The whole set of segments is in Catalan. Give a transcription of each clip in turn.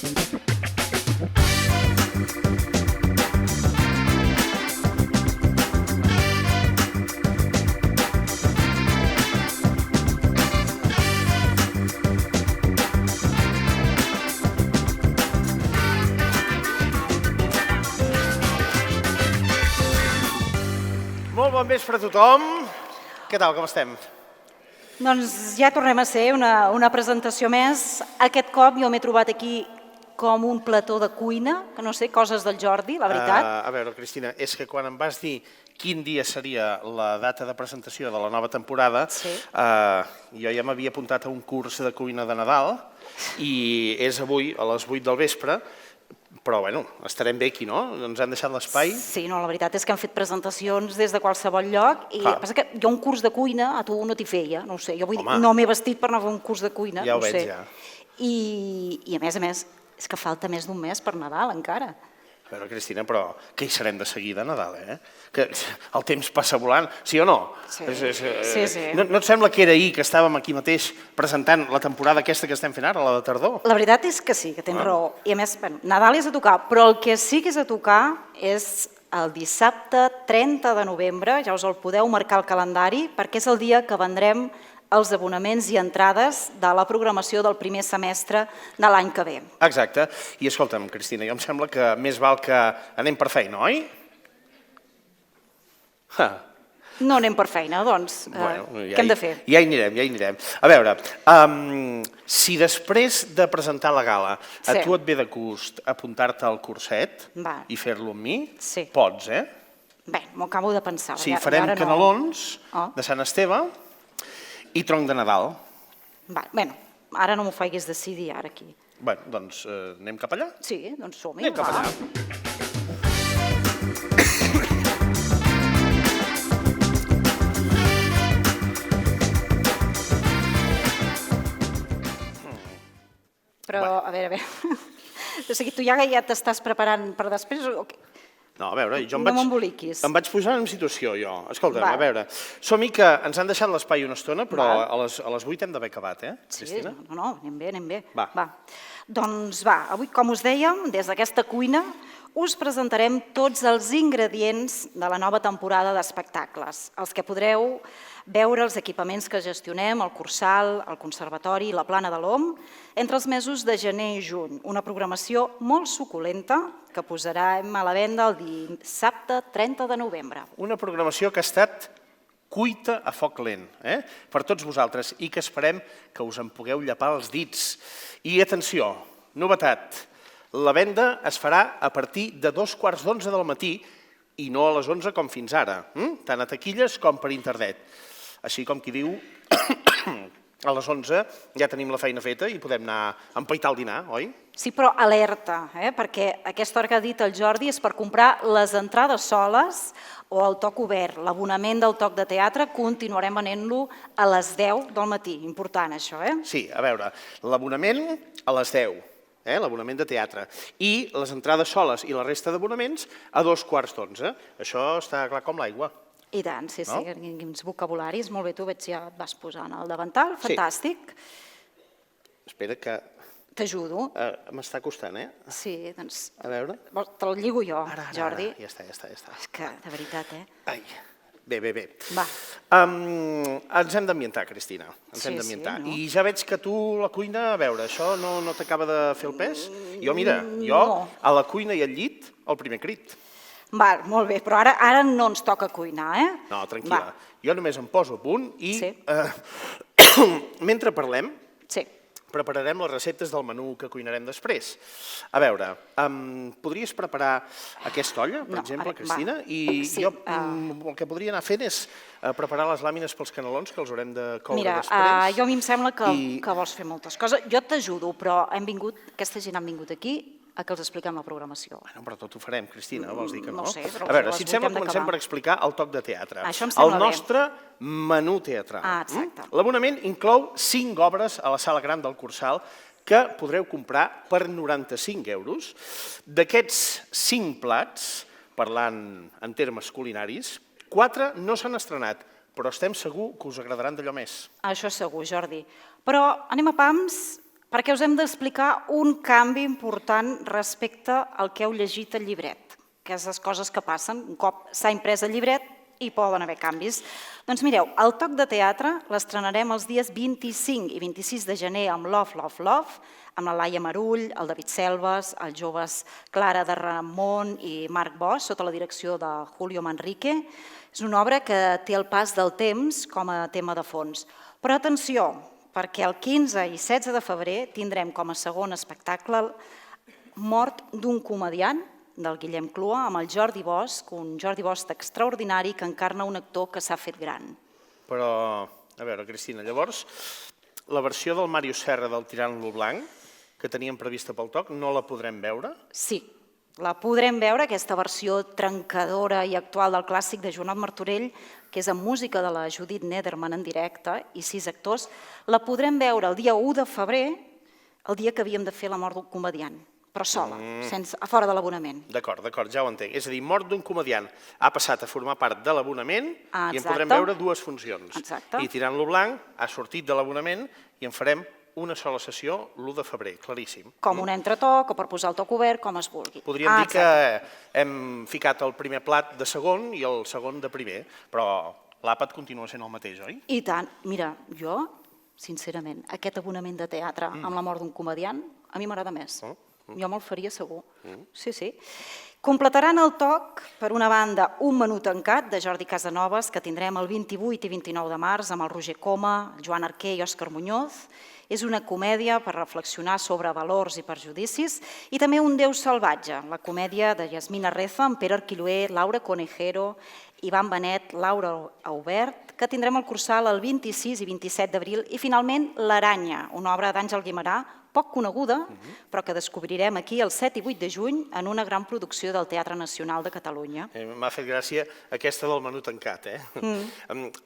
Molt bon vespre a tothom. Què tal, com estem? Doncs ja tornem a ser una presentació més. Aquest cop jo m'he trobat aquí com un plató de cuina, que no sé, coses del Jordi, la veritat. A veure, Cristina, és que quan em vas dir quin dia seria la data de presentació de la nova temporada, jo ja m'havia apuntat a un curs de cuina de Nadal i és avui a les 8 del vespre, però bueno, estarem bé aquí, no? Ens han deixat l'espai. Sí, no, la veritat és que han fet presentacions des de qualsevol lloc i el que passa que jo un curs de cuina a tu no t'hi feia, no ho sé, jo vull dir, no m'he vestit per anar a fer un curs de cuina, ja no ho sé. Ja ho veig, ja. I a més, és que falta més d'un mes per Nadal encara. A veure, Cristina, però que hi serem de seguida a Nadal, eh? Que el temps passa volant, sí o no? Sí. No et sembla que era ahir que estàvem aquí mateix presentant la temporada aquesta que estem fent ara, la de tardor? La veritat és que sí, que tens raó. I a més, Nadal és a tocar, però el que sí que és a tocar és el dissabte 30 de novembre, ja us el podeu marcar al calendari, perquè és el dia que vendrem els abonaments i entrades de la programació del primer semestre de l'any que ve. Exacte. I escolta'm, Cristina, jo em sembla que més val que anem per feina, oi? No anem per feina, doncs què hem de fer? Ja hi anirem. A veure, si després de presentar la gala a tu et ve de gust apuntar-te al curset i fer-lo amb mi, pots, eh? Bé, m'ho acabo de pensar. Sí, farem canelons de Sant Esteve i tronc de Nadal. Bé, ara no m'ho faiguis decidir, ara aquí. Bé, doncs anem cap allà? Sí, doncs som-hi. Anem cap allà. Però, a veure... O sigui, tu ja t'estàs preparant per després o què? No, a veure, jo em vaig posar en situació, jo. Escolta'm, a veure, som-hi que ens han deixat l'espai una estona, però a les 8 hem d'haver acabat, Cristina? Sí, no, anem bé. Va. Doncs va, avui, com us dèiem, des d'aquesta cuina us presentarem tots els ingredients de la nova temporada d'espectacles, els que podreu veure els equipaments que gestionem, el Cursal, el Conservatori i la Plana de l'OM, entre els mesos de gener i juny. Una programació molt suculenta que posarem a la venda el dissabte 30 de novembre. Una programació que ha estat cuita a foc lent per tots vosaltres i que esperem que us en pugueu llepar els dits. I atenció, novetat, la venda es farà a partir de 2:15 del matí i no a les 11 com fins ara, tant a taquilles com per internet. Així com qui diu, a les 11 ja tenim la feina feta i podem anar a empaitar el dinar, oi? Sí, però alerta, perquè aquesta hora que ha dit el Jordi és per comprar les entrades soles o el toc obert. L'abonament del toc de teatre continuarem venent-lo a les 10 del matí. Important, això, Sí, a veure, l'abonament a les 10, l'abonament de teatre, i les entrades soles i la resta d'abonaments a 2:15. Això està clar com l'aigua. I tant, sí, quins vocabularis. Molt bé, tu veig ja et vas posant al davantal, fantàstic. Espera que... T'ajudo. M'està costant, Sí, doncs... A veure... Te'l lligo jo, Jordi. Ja està. És que, de veritat, Ai, bé. Va. Ens hem d'ambientar, Cristina, ens hem d'ambientar. I ja veig que tu, la cuina, a veure, això no t'acaba de fer el pes? Jo, mira, a la cuina i al llit, el primer crit. Val, molt bé, però ara no ens toca cuinar, No, tranquil·la. Jo només em poso a punt i mentre parlem prepararem les receptes del menú que cuinarem després. A veure, podries preparar aquesta olla, per exemple, Cristina? I jo el que podria anar fent és preparar les làmines pels canelons que els haurem de coure després. Mira, jo a mi em sembla que vols fer moltes coses. Jo t'ajudo, però aquesta gent han vingut aquí a que els expliquem la programació. Bueno, però tot ho farem, Cristina, vols dir que no? No sé, però a veure, si et sembla, comencem per explicar el toc de teatre. Això em sembla bé. El nostre menú teatral. Exacte. L'abonament inclou 5 obres a la sala gran del Cursal que podreu comprar per 95 euros. D'aquests 5 plats, parlant en termes culinaris, 4 no s'han estrenat, però estem segur que us agradaran d'allò més. Això segur, Jordi. Però anem a pams perquè us hem d'explicar un canvi important respecte al que heu llegit al llibret, que és les coses que passen. Un cop s'ha imprès el llibret, hi poden haver canvis. Doncs mireu, el Toc de Teatre l'estrenarem els dies 25 i 26 de gener amb Love, Love, Love, amb la Laia Marull, el David Selves, els joves Clara de Ramon i Marc Bosch, sota la direcció de Julio Manrique. És una obra que té el pas del temps com a tema de fons. Però atenció, perquè el 15 i 16 de febrer tindrem com a segon espectacle Mort d'un comediant, del Guillem Clua, amb el Jordi Bosch, un Jordi Bosch extraordinari que encarna un actor que s'ha fet gran. Però, a veure, Cristina, llavors, la versió del Màrius Serra del Tirant-lo Blanc, que teníem prevista pel Toc, no la podrem veure? Sí, la podrem veure, aquesta versió trencadora i actual del clàssic de Joanot Martorell, que és amb música de la Judit Nederman en directe i 6 actors, la podrem veure el dia 1 de febrer, el dia que havíem de fer La mort d'un comediant, però sola, a fora de l'abonament. D'acord, ja ho entenc. És a dir, Mort d'un comediant ha passat a formar part de l'abonament i en podrem veure 2 funcions. Exacte. I Tirant-lo Blanc ha sortit de l'abonament i en farem una sola sessió l'1 de febrer, claríssim. Com un entretoc o per posar el toc obert, com es vulgui. Podríem dir que hem ficat el primer plat de segon i el segon de primer, però l'àpat continua sent el mateix, oi? I tant. Mira, jo, sincerament, aquest abonament de teatre amb La mort d'un comediant, a mi m'agrada més. Jo me'l faria segur. Sí, sí. Completaran el Toc, per una banda, Un menú tancat, de Jordi Casanovas, que tindrem el 28 i 29 de març amb el Roger Coma, el Joan Arquer i Òscar Muñoz. És una comèdia per reflexionar sobre valors i perjudicis, i també Un Déu salvatge, la comèdia de Yasmina Reza, amb Pere Arquiloé, Laura Conejero, Ivan Benet, Laura Aubert, que tindrem al Cursal el 26 i 27 d'abril, i finalment L'Aranya, una obra d'Àngel Guimerà, poc coneguda, però que descobrirem aquí el 7 i 8 de juny en una gran producció del Teatre Nacional de Catalunya. M'ha fet gràcia aquesta del menú tancat.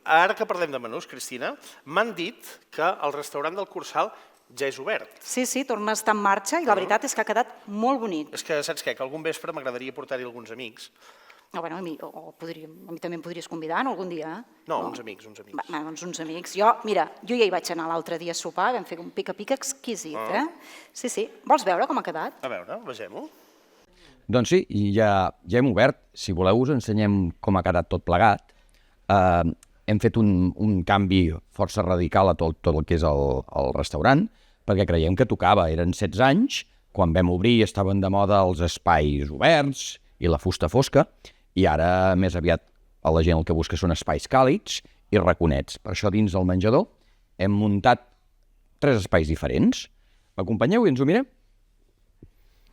Ara que parlem de menús, Cristina, m'han dit que el restaurant del Cursal ja és obert. Sí, torna a estar en marxa i la veritat és que ha quedat molt bonic. És que, saps què? Que algun vespre m'agradaria portar-hi alguns amics. A mi també em podries convidar algun dia. No, uns amics. Doncs uns amics. Jo ja hi vaig anar l'altre dia a sopar, vam fer un pica-pica exquisit. Sí. Vols veure com ha quedat? A veure, vegem-ho. Doncs sí, ja hem obert. Si voleu us ensenyem com ha quedat tot plegat. Hem fet un canvi força radical a tot el que és el restaurant, perquè creiem que tocava. Eren 16 anys, quan vam obrir estaven de moda els espais oberts i la fusta fosca, i ara més aviat la gent el que busca són espais càlids i raconets. Per això dins del menjador hem muntat 3 espais diferents. M'acompanyeu i ens ho mirem?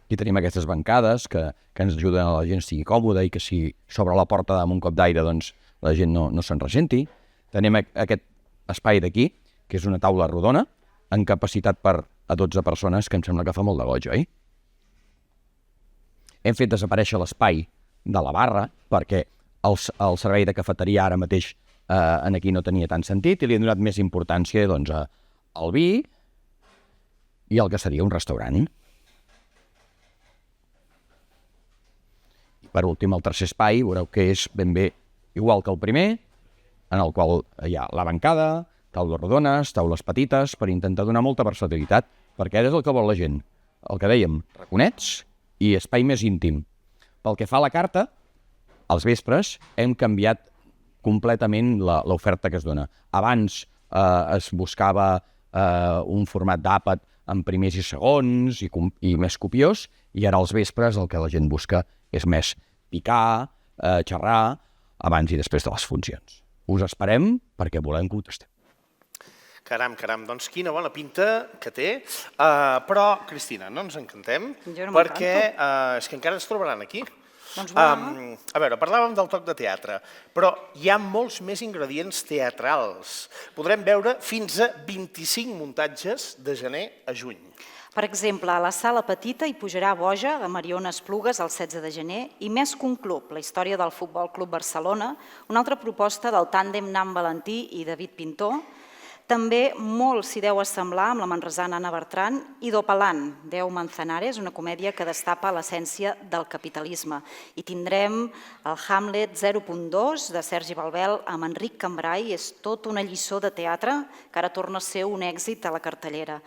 Aquí tenim aquestes bancades que ens ajuden a la gent estigui còmoda i que si s'obre la porta amb un cop d'aire doncs la gent no se'n ressenti. Tenim aquest espai d'aquí, que és una taula rodona, amb capacitat per a 12 persones, que em sembla que fa molt de goig, oi? Hem fet desaparèixer l'espai de la barra, perquè el servei de cafeteria ara mateix aquí no tenia tant sentit, i li hem donat més importància al vi i al que seria un restaurant. I per últim, el tercer espai, veureu que és ben bé igual que el primer, en el qual hi ha la bancada, taules rodones, taules petites, per intentar donar molta versatilitat, perquè ara és el que vol la gent. El que dèiem, raconets i espai més íntim. Pel que fa a la carta, als vespres hem canviat completament l'oferta que es dona. Abans es buscava un format d'àpat en primers i segons i més copiós, i ara als vespres el que la gent busca és més picar, xerrar, abans i després de les funcions. Us esperem perquè volem que ho tastem. Caram, doncs quina bona pinta que té. Però, Cristina, no ens encantem, perquè és que encara ens trobaran aquí. A veure, parlàvem del Toc de Teatre, però hi ha molts més ingredients teatrals. Podrem veure fins a 25 muntatges de gener a juny. Per exemple, a la Sala Petita hi pujarà Boja, de Mariona Esplugues, el 16 de gener, i Més que un club, la història del Futbol Club Barcelona, una altra proposta del tàndem Nan Valentí i David Pintor. També molt s'hi deu assemblar amb la manresana Anna Bertran i Dopalant, Deu Manzanares, una comèdia que destapa l'essència del capitalisme. I tindrem el Hamlet 0.2 de Sergi Balbel amb Enric Cambrai, és tot una lliçó de teatre que ara torna a ser un èxit a la cartellera.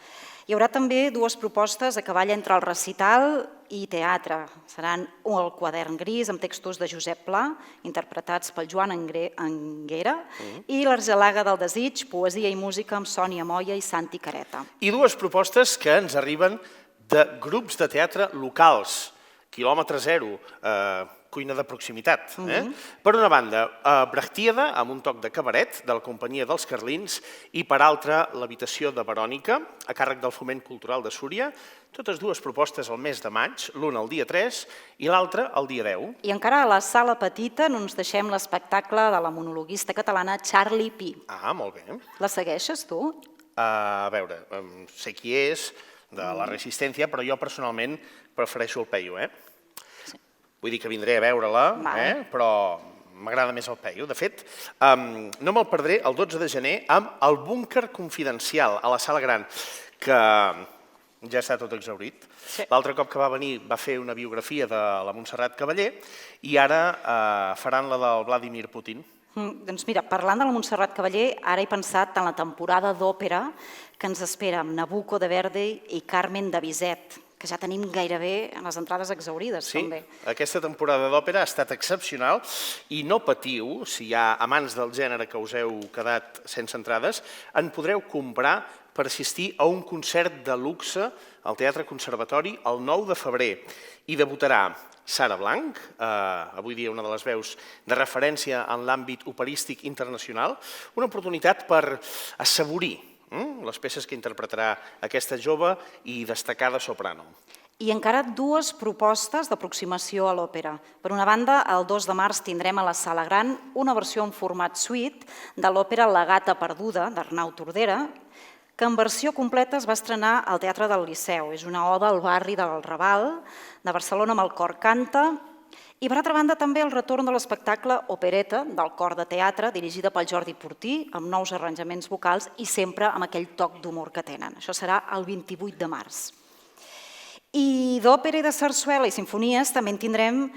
Hi haurà també dues propostes a cavall entre el recital i teatre. Seran el Quadern gris amb textos de Josep Pla, interpretats pel Joan Anguera, i l'Argelaga del desig, poesia i música amb Sònia Moya i Santi Careta. I dues propostes que ens arriben de grups de teatre locals, quilòmetre zero, cuina de proximitat. Per una banda, Brechtiada, amb un toc de cabaret, de la companyia dels Carlins, i per altra, l'Habitació de Verònica, a càrrec del Foment Cultural de Súria, totes dues propostes al mes de maig, l'una el dia 3 i l'altra el dia 10. I encara a la Sala Petita no ens deixem l'espectacle de la monologuista catalana Charlie Pi. Ah, molt bé. La segueixes, tu? A veure, sé qui és, de la Resistència, però jo personalment prefereixo el Peyu, Vull dir que vindré a veure-la, però m'agrada més el Peyu. De fet, no me'l perdré el 12 de gener amb El búnquer confidencial a la Sala Gran, que ja està tot exhaurit. L'altre cop que va venir va fer una biografia de la Montserrat Cavaller i ara faran la del Vladimir Putin. Doncs mira, parlant de la Montserrat Cavaller, ara he pensat en la temporada d'òpera que ens espera amb Nabucco de Verdi i Carmen de Bizet, que ja tenim gairebé les entrades exhaurides, també. Sí, aquesta temporada d'òpera ha estat excepcional i no patiu, si hi ha amants del gènere que us heu quedat sense entrades, en podreu comprar per assistir a un concert de luxe al Teatre Conservatori el 9 de febrer. I debutarà Sara Blanc, avui dia una de les veus de referència en l'àmbit operístic internacional, una oportunitat per assaborir les peces que interpretarà aquesta jove i destacada soprano. I encara dues propostes d'aproximació a l'òpera. Per una banda, el 2 de març tindrem a la Sala Gran una versió en format suite de l'òpera La gata perduda, d'Arnau Tordera, que en versió completa es va estrenar al Teatre del Liceu. És una oda al barri del Raval, de Barcelona amb el cor Canta. I per altra banda també el retorn de l'espectacle Opereta del Cor de Teatre, dirigida pel Jordi Portí, amb nous arranjaments vocals i sempre amb aquell toc d'humor que tenen. Això serà el 28 de març. I d'òpera i de sarsuela i sinfonies també en tindrem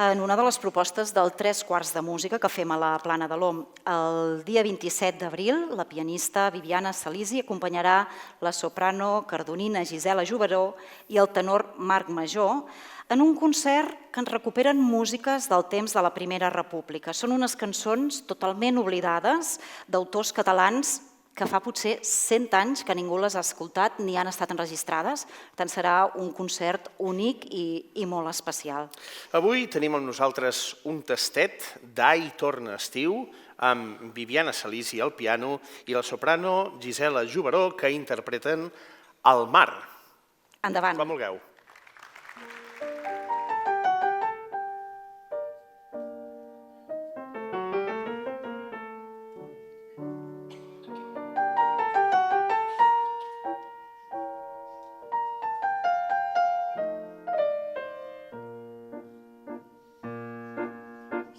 en una de les propostes del 3/4 de música que fem a la Plana de l'Om. El dia 27 d'abril, la pianista Viviana Salisi acompanyarà la soprano cardonina Gisela Juberó i el tenor Marc Major en un concert que ens recuperen músiques del temps de la Primera República. Són unes cançons totalment oblidades d'autors catalans que fa potser 100 anys que ningú les ha escoltat ni han estat enregistrades. Per tant, serà un concert únic i molt especial. Avui tenim amb nosaltres un tastet d'Ai torna estiu amb Viviana Salisi al piano i la soprano Gisela Juberó que interpreten El mar. Endavant. Com vulgueu.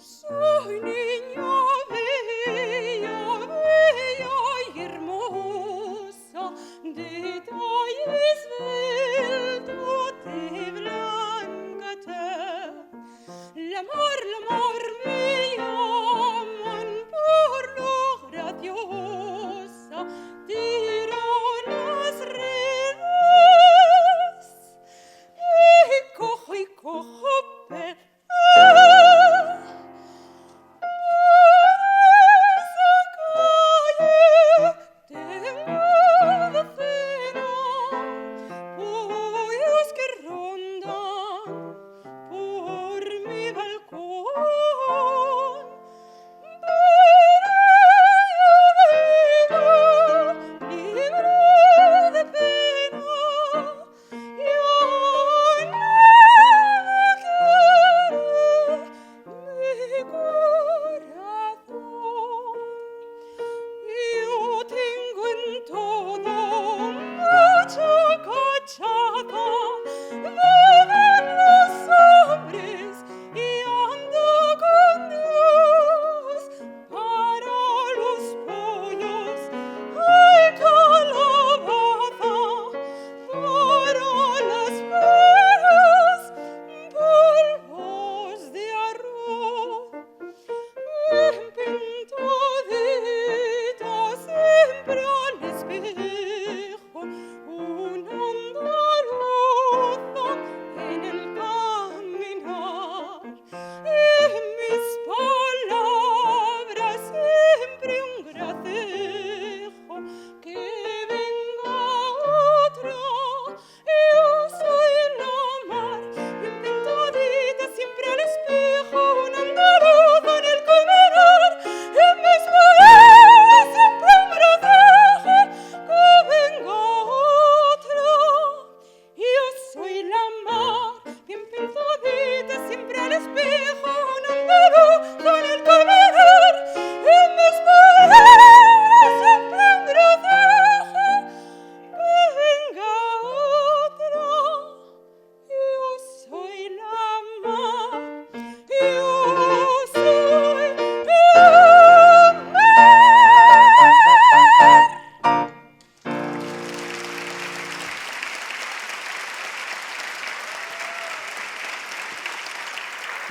Soy niña bella, bella y hermosa, de talle esbelto, de blanco.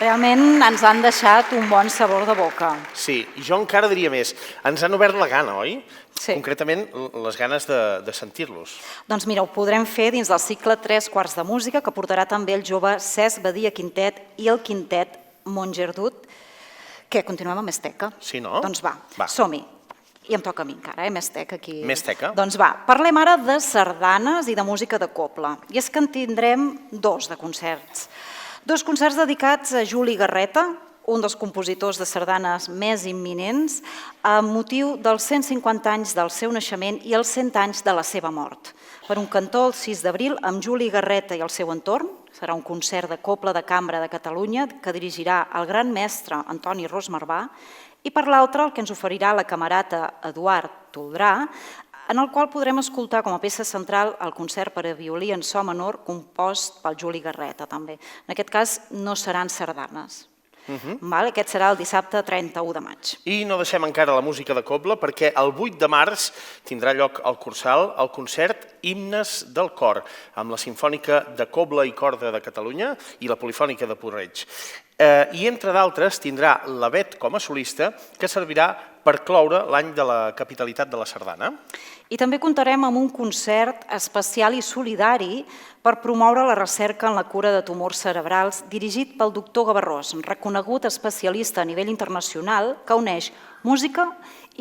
Realment ens han deixat un bon sabor de boca. Sí, i jo encara diria més. Ens han obert la gana, oi? Sí. Concretament, les ganes de sentir-los. Doncs mira, ho podrem fer dins del cicle 3 quarts de música que portarà també el jove Cesc Badia Quintet i el quintet Montgerdut. Què, continuem amb Esteca? Sí, no? Doncs va. Som-hi. I em toca a mi encara, més teca aquí. Més teca? Doncs va, parlem ara de sardanes i de música de cobla. I és que en tindrem 2 de concerts. 2 concerts dedicats a Juli Garreta, un dels compositors de sardanes més imminents, amb motiu dels 150 anys del seu naixement i els 100 anys de la seva mort. Per un cantó, el 6 d'abril, amb Juli Garreta i el seu entorn, serà un concert de cobla de cambra de Catalunya que dirigirà el gran mestre Antoni Ros Marvà, i per l'altre el que ens oferirà la camerata Eduard Toldrà, en el qual podrem escoltar com a peça central el concert per a violí en so menor compost pel Juli Garreta també. En aquest cas no seran sardanes. Aquest serà el dissabte 31 de maig. I no deixem encara la música de cobla perquè el 8 de març tindrà lloc al Cursal el concert Himnes del Cor, amb la Simfònica de Cobla i Corda de Catalunya i la Polifònica de Puig-reig. I, entre d'altres, tindrà la Bet com a solista, que servirà per cloure l'any de la capitalitat de la sardana. I també comptarem amb un concert especial i solidari per promoure la recerca en la cura de tumors cerebrals dirigit pel doctor Gavarrós, reconegut especialista a nivell internacional que uneix música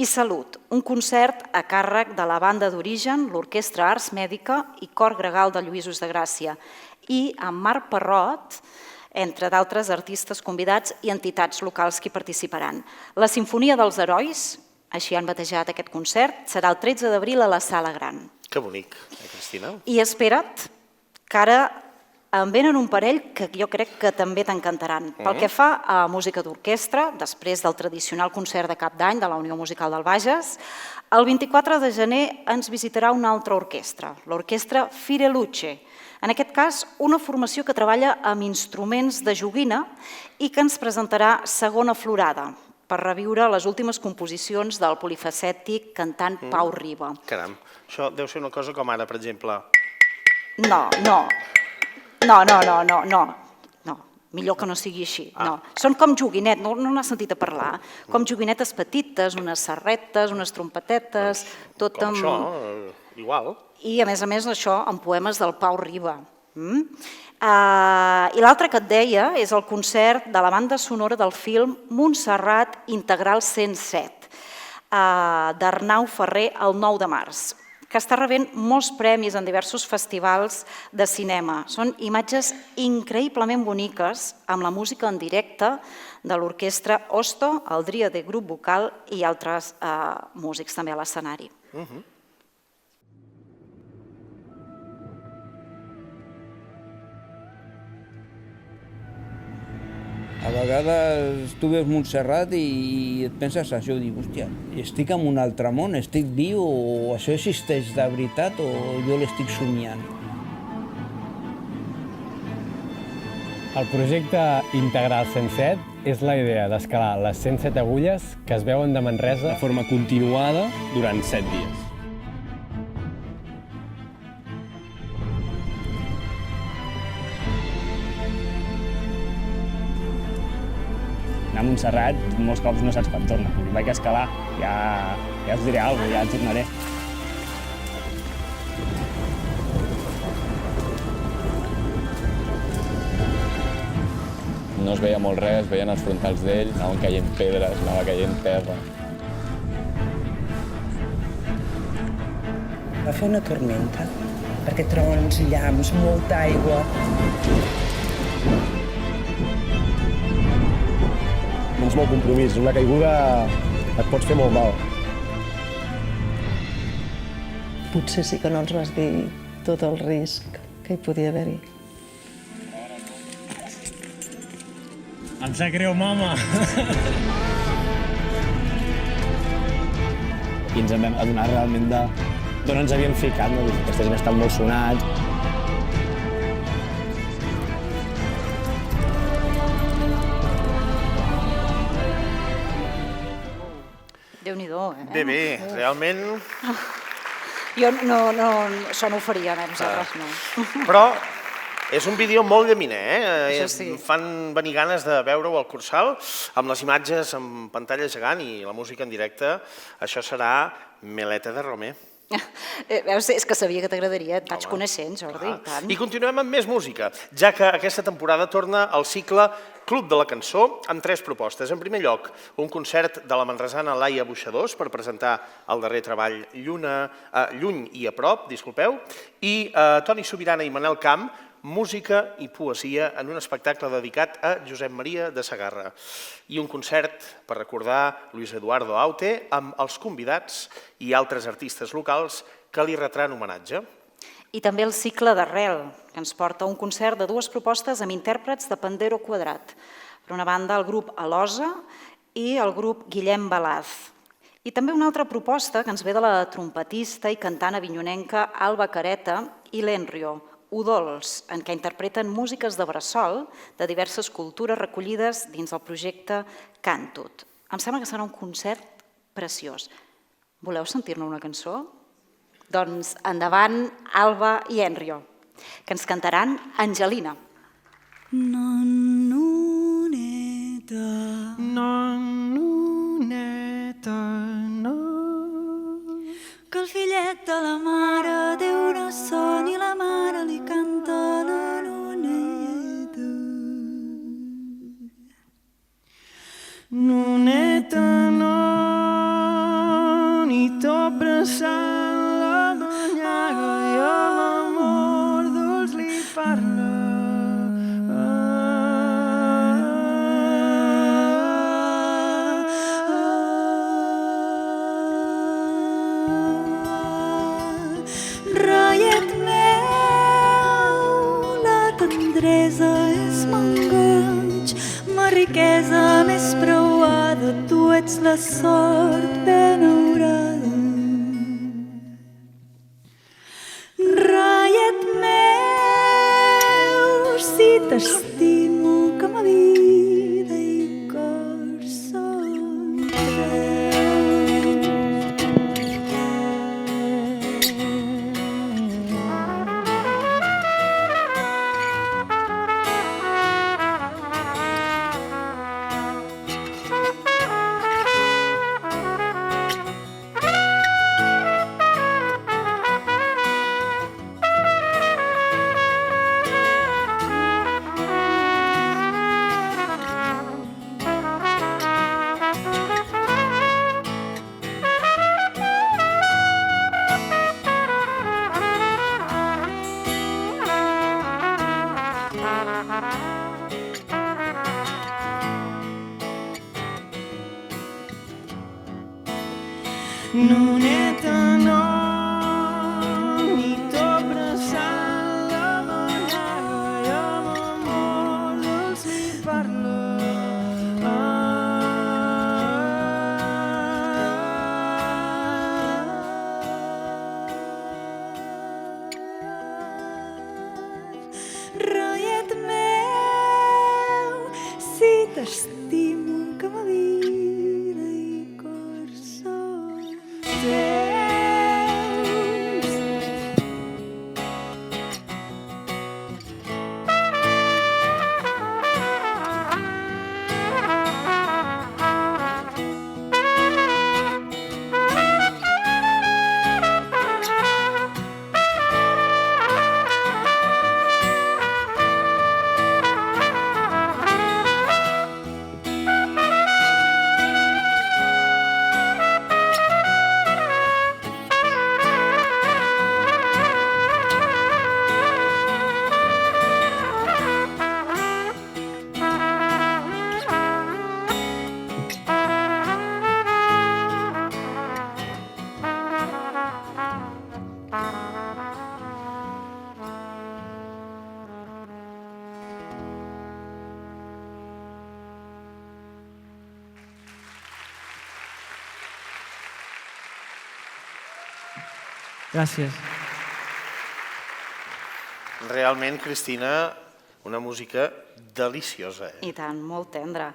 i salut. Un concert a càrrec de la banda d'origen, l'Orquestra Ars Mèdica i Cor Gregal de Lluïsos de Gràcia. I amb Marc Parrot, entre d'altres artistes convidats i entitats locals que hi participaran. La Simfonia dels Herois, així han batejat aquest concert, serà el 13 d'abril a la Sala Gran. Que bonic, Cristina. I espera't, que ara en venen un parell que jo crec que també t'encantaran. Pel que fa a música d'orquestra, després del tradicional concert de cap d'any de la Unió Musical del Bages, el 24 de gener ens visitarà una altra orquestra, l'orquestra Fireluce. En aquest cas, una formació que treballa amb instruments de joguina i que ens presentarà Segona Florada, per reviure les últimes composicions del polifacètic cantant Pau Riba. Caram, això deu ser una cosa com ara, per exemple... No. Millor que no sigui així. Són com joguinet, no n'has sentit a parlar. Com joguinetes petites, unes serretes, unes trompetetes... Com això, igual. I, a més, això amb poemes del Pau Riba. I l'altre que et deia és el concert de la banda sonora del film Montserrat Integral 107, d'Arnau Ferrer el 9 de març, que està rebent molts premis en diversos festivals de cinema. Són imatges increïblement boniques amb la música en directe de l'orquestra Osto, el Dríade Grup Vocal i altres músics també a l'escenari. A vegades tu veus Montserrat i et penses això, dic, hòstia, estic en un altre món, estic viu o això existeix de veritat o jo l'estic somiant. El projecte Integral 107 és la idea d'escalar les 107 agulles que es veuen de Manresa de forma continuada durant 7 dies. A Montserrat molts cops no saps quan torna. Vaig a escalar, ja us diré alguna cosa, ja tornaré. No es veia molt res, es veien els frontals d'ell, anaven caient pedres, anava caient terra. Va fer una tormenta, perquè trons, llamps, molta aigua. És molt compromís, una caiguda et pots fer molt mal. Potser sí que no ens vas dir tot el risc que hi podia haver-hi. Em sap greu, mama! I ens vam adonar realment d'on ens havíem ficat, no? Aquesta gent està molt sonats. Déu-n'hi-do, Bé, realment... Jo això no ho faria, nosaltres no. Però És un vídeo molt llaminer, Això sí. Fan venir ganes de veure-ho al Cursal, amb les imatges en pantalla gegant i la música en directe. Això serà Meleta de Romer. Veus, és que sabia que t'agradaria, et vaig coneixent, Jordi, i tant. I continuem amb més música, ja que aquesta temporada torna al cicle Club de la Cançó amb 3 propostes. En primer lloc, un concert de la manresana Laia Boixadors per presentar el darrer treball Lluny i a prop, i Toni Subirana i Manel Camp, música i poesia en un espectacle dedicat a Josep Maria de Sagarra. I un concert per recordar Luis Eduardo Aute amb els convidats i altres artistes locals que li retran homenatge. I també el cicle d'Arrel, que ens porta un concert de 2 propostes amb intèrprets de Pandero Quadrat. Per una banda, el grup Alosa i el grup Guillem Balaz. I també una altra proposta que ens ve de la trompetista i cantant avinyonenca Alba Careta i l'Enrio, Udols, en què interpreten músiques de bressol de diverses cultures recollides dins el projecte Cantut. Em sembla que serà un concert preciós. Voleu sentir-ne una cançó? Doncs endavant, Alba i Enrio, que ens cantaran Angelina. Nononeta, no, que el fillet de la mare Déu no son i la mare li canta la noneta. Noneta, no, ni tot abraçant la donyaga i a l'amor dolç li parla. És m'enganys, ma riquesa més preuada, tu ets la sort benaurada. Raiet meu, si t'estimo que ma vida i cor són Noneta, no, ni tot abraçant la donyaga i a l'amor dolç li parla. Raiet meu, si t'estimo que ma vida i cor són teus. Gràcies. Realment, Cristina, una música deliciosa. I tant, molt tendra.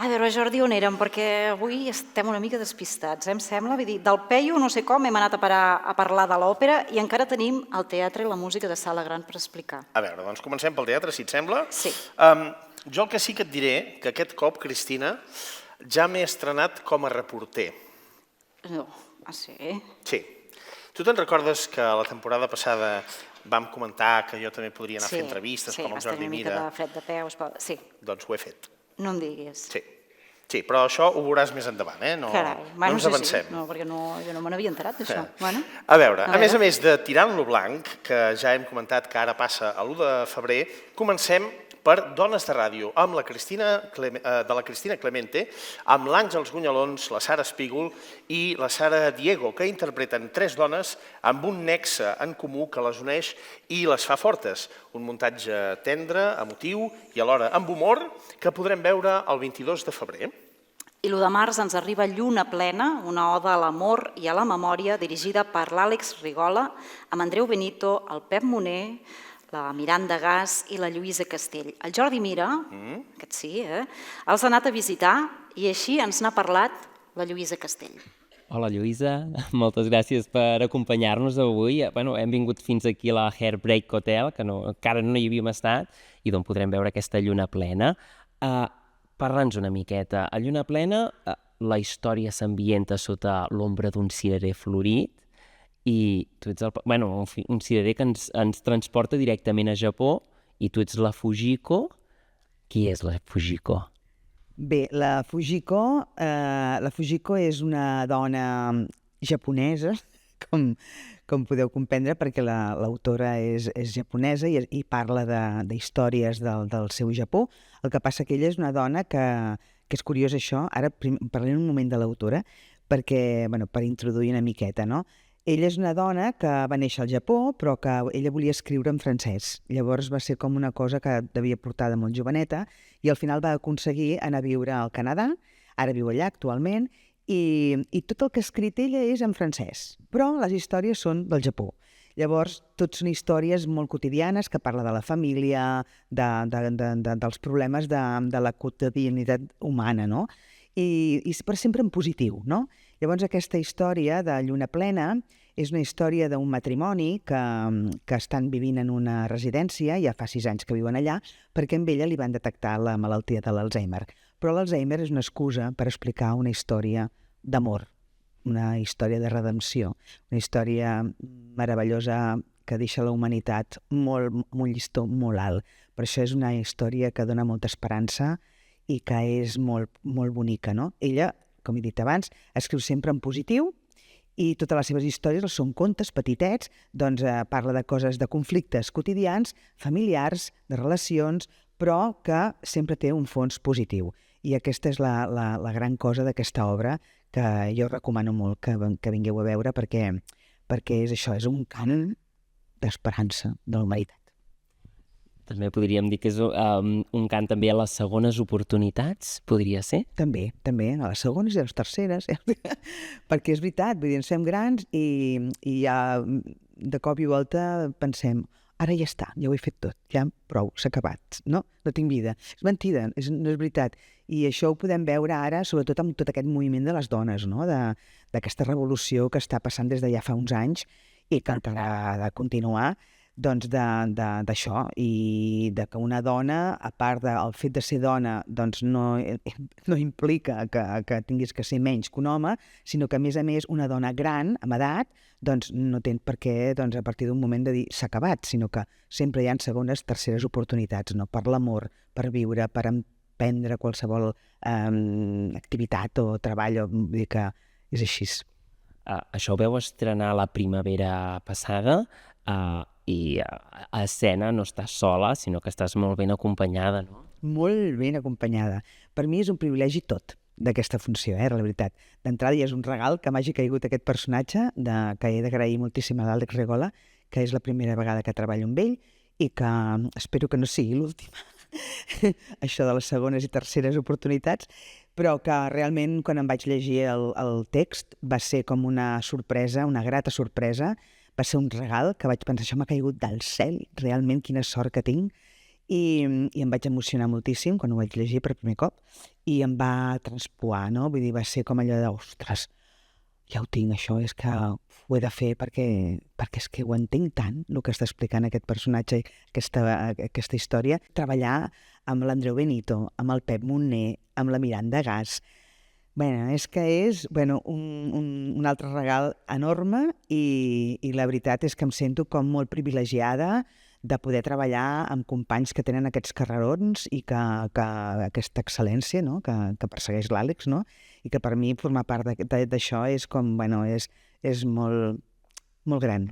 A veure, Jordi, on érem? Perquè avui estem una mica despistats, em sembla. Vull dir, del Peyu, no sé com, hem anat a parlar de l'òpera i encara tenim el teatre i la música de Sala Gran per explicar. A veure, doncs comencem pel teatre, si et sembla. Sí. Jo el que sí que et diré, que aquest cop, Cristina, ja m'he estrenat com a reporter. No, sí? Sí. Tu te'n recordes que la temporada passada vam comentar que jo també podria anar a fer entrevistes com el Jordi Mira? Sí, vas tenir una mica de fred de peus, però sí. Doncs ho he fet. No em diguis. Sí, però això ho veuràs més endavant, no ens avancem. No, perquè jo no me n'havia enterat d'això. A veure, a més de Tirant-lo blanc, que ja hem comentat que ara passa a l'1 de febrer, comencem per Dones de Ràdio, amb la Cristina Clemente, amb l'Àngels Gunyalons, la Sara Espígol i la Sara Diego, que interpreten 3 dones amb un nexe en comú que les uneix i les fa fortes. Un muntatge tendre, emotiu i alhora amb humor que podrem veure el 22 de febrer. I l'1 de març ens arriba Lluna plena, una oda a l'amor i a la memòria dirigida per l'Àlex Rigola, amb Andreu Benito, el Pep Moner, la Miranda Gas i la Lluïsa Castell. El Jordi Mira, aquest sí, els ha anat a visitar i així ens n'ha parlat la Lluïsa Castell. Hola Lluïsa, moltes gràcies per acompanyar-nos avui. Hem vingut fins aquí a la Heartbreak Hotel, que encara no hi havíem estat, i d'on podrem veure aquesta lluna plena. Parla'ns una miqueta. A Lluna plena la història s'ambienta sota l'ombra d'un cirerer florit, i tu ets un cirerer que ens transporta directament a Japó, i tu ets la Fujiko. Qui és la Fujiko? Bé, la Fujiko és una dona japonesa, com podeu comprendre, perquè l'autora és japonesa i parla d'històries del seu Japó. El que passa que ella és una dona que és curiós això, ara parlem un moment de l'autora, per introduir una miqueta, no? Ella és una dona que va néixer al Japó, però que ella volia escriure en francès. Llavors va ser com una cosa que devia portar de molt joveneta i al final va aconseguir anar a viure al Canadà, ara viu allà actualment, i tot el que ha escrit ella és en francès, però les històries són del Japó. Llavors, tot són històries molt quotidianes que parla de la família, dels problemes de la quotidianitat humana, no? I per sempre en positiu, no? Llavors, aquesta història de Lluna plena és una història d'un matrimoni que estan vivint en una residència, ja fa 6 anys que viuen allà, perquè amb ella li van detectar la malaltia de l'Alzheimer. Però l'Alzheimer és una excusa per explicar una història d'amor, una història de redempció, una història meravellosa que deixa la humanitat molt llistó molt alt. Per això és una història que dona molta esperança i que és molt bonica, no? Ella, com he dit abans, escriu sempre en positiu i totes les seves històries són contes petitets, doncs parla de coses, de conflictes quotidians, familiars, de relacions, però que sempre té un fons positiu. I aquesta és la gran cosa d'aquesta obra que jo recomano molt que vingueu a veure perquè és això, és un cant d'esperança de la humanitat. També podríem dir que és un cant també a les segones oportunitats, podria ser? També, a les segones i a les terceres, perquè és veritat, vull dir, ens fem grans i ja de cop i volta pensem, ara ja està, ja ho he fet tot, ja prou, s'ha acabat, no tinc vida. És mentida, no és veritat. I això ho podem veure ara, sobretot amb tot aquest moviment de les dones, no? D'aquesta revolució que està passant des de ja fa uns anys i que encara ha de continuar, doncs d'això, i que una dona, a part del fet de ser dona, doncs no implica que tinguis que ser menys que un home, sinó que a més una dona gran, amb edat, doncs no té per què a partir d'un moment de dir s'ha acabat, sinó que sempre hi ha segones, terceres oportunitats, no? Per l'amor, per viure, per emprendre qualsevol activitat o treball, vull dir que és així. Això ho veu estrenar la primavera passada, i a escena no estàs sola, sinó que estàs molt ben acompanyada, no? Molt ben acompanyada. Per mi és un privilegi tot d'aquesta funció, la veritat. D'entrada ja és un regal que m'hagi caigut aquest personatge, que he d'agrair moltíssim a l'Àlex Rigola, que és la primera vegada que treballo amb ell i que espero que no sigui l'última, això de les segones i terceres oportunitats, però que realment quan em vaig llegir el text va ser com una sorpresa, una grata sorpresa. Va ser un regal que vaig pensar, això m'ha caigut del cel, realment quina sort que tinc, i em vaig emocionar moltíssim quan ho vaig llegir per primer cop, i em va transpuar, no? Vull dir, va ser com allò d'ostres, ja ho tinc, això és que ho he de fer perquè és que ho entenc tant, el que està explicant aquest personatge, aquesta història. Treballar amb l'Andreu Benito, amb el Pep Monner, amb la Miranda Gas. És que és un altre regal enorme i la veritat és que em sento com molt privilegiada de poder treballar amb companys que tenen aquests carrerons i que aquesta excel·lència, no? que persegueix l'Àlex, no? I que per mi formar part d'això és com, és molt, molt gran.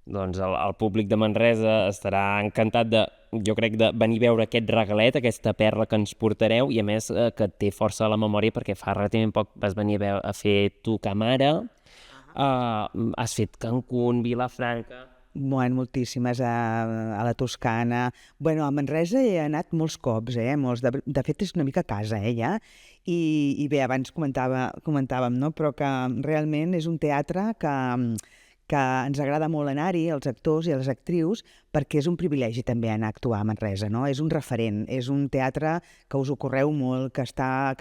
Doncs el públic de Manresa estarà encantat jo crec, de venir a veure aquest regalet, aquesta perla que ens portareu, i a més que té força a la memòria perquè fa relativament poc vas venir a fer Tu Camara, has fet Cancún, Vilafranca... Moltíssimes, a la Toscana... A Manresa he anat molts cops, molts. De fet, és una mica a casa, ja. I bé, abans comentàvem, no? Però que realment és un teatre que ens agrada molt anar-hi, els actors i les actrius, perquè és un privilegi també anar a actuar a Manresa, no? És un referent, és un teatre que us ho correu molt, que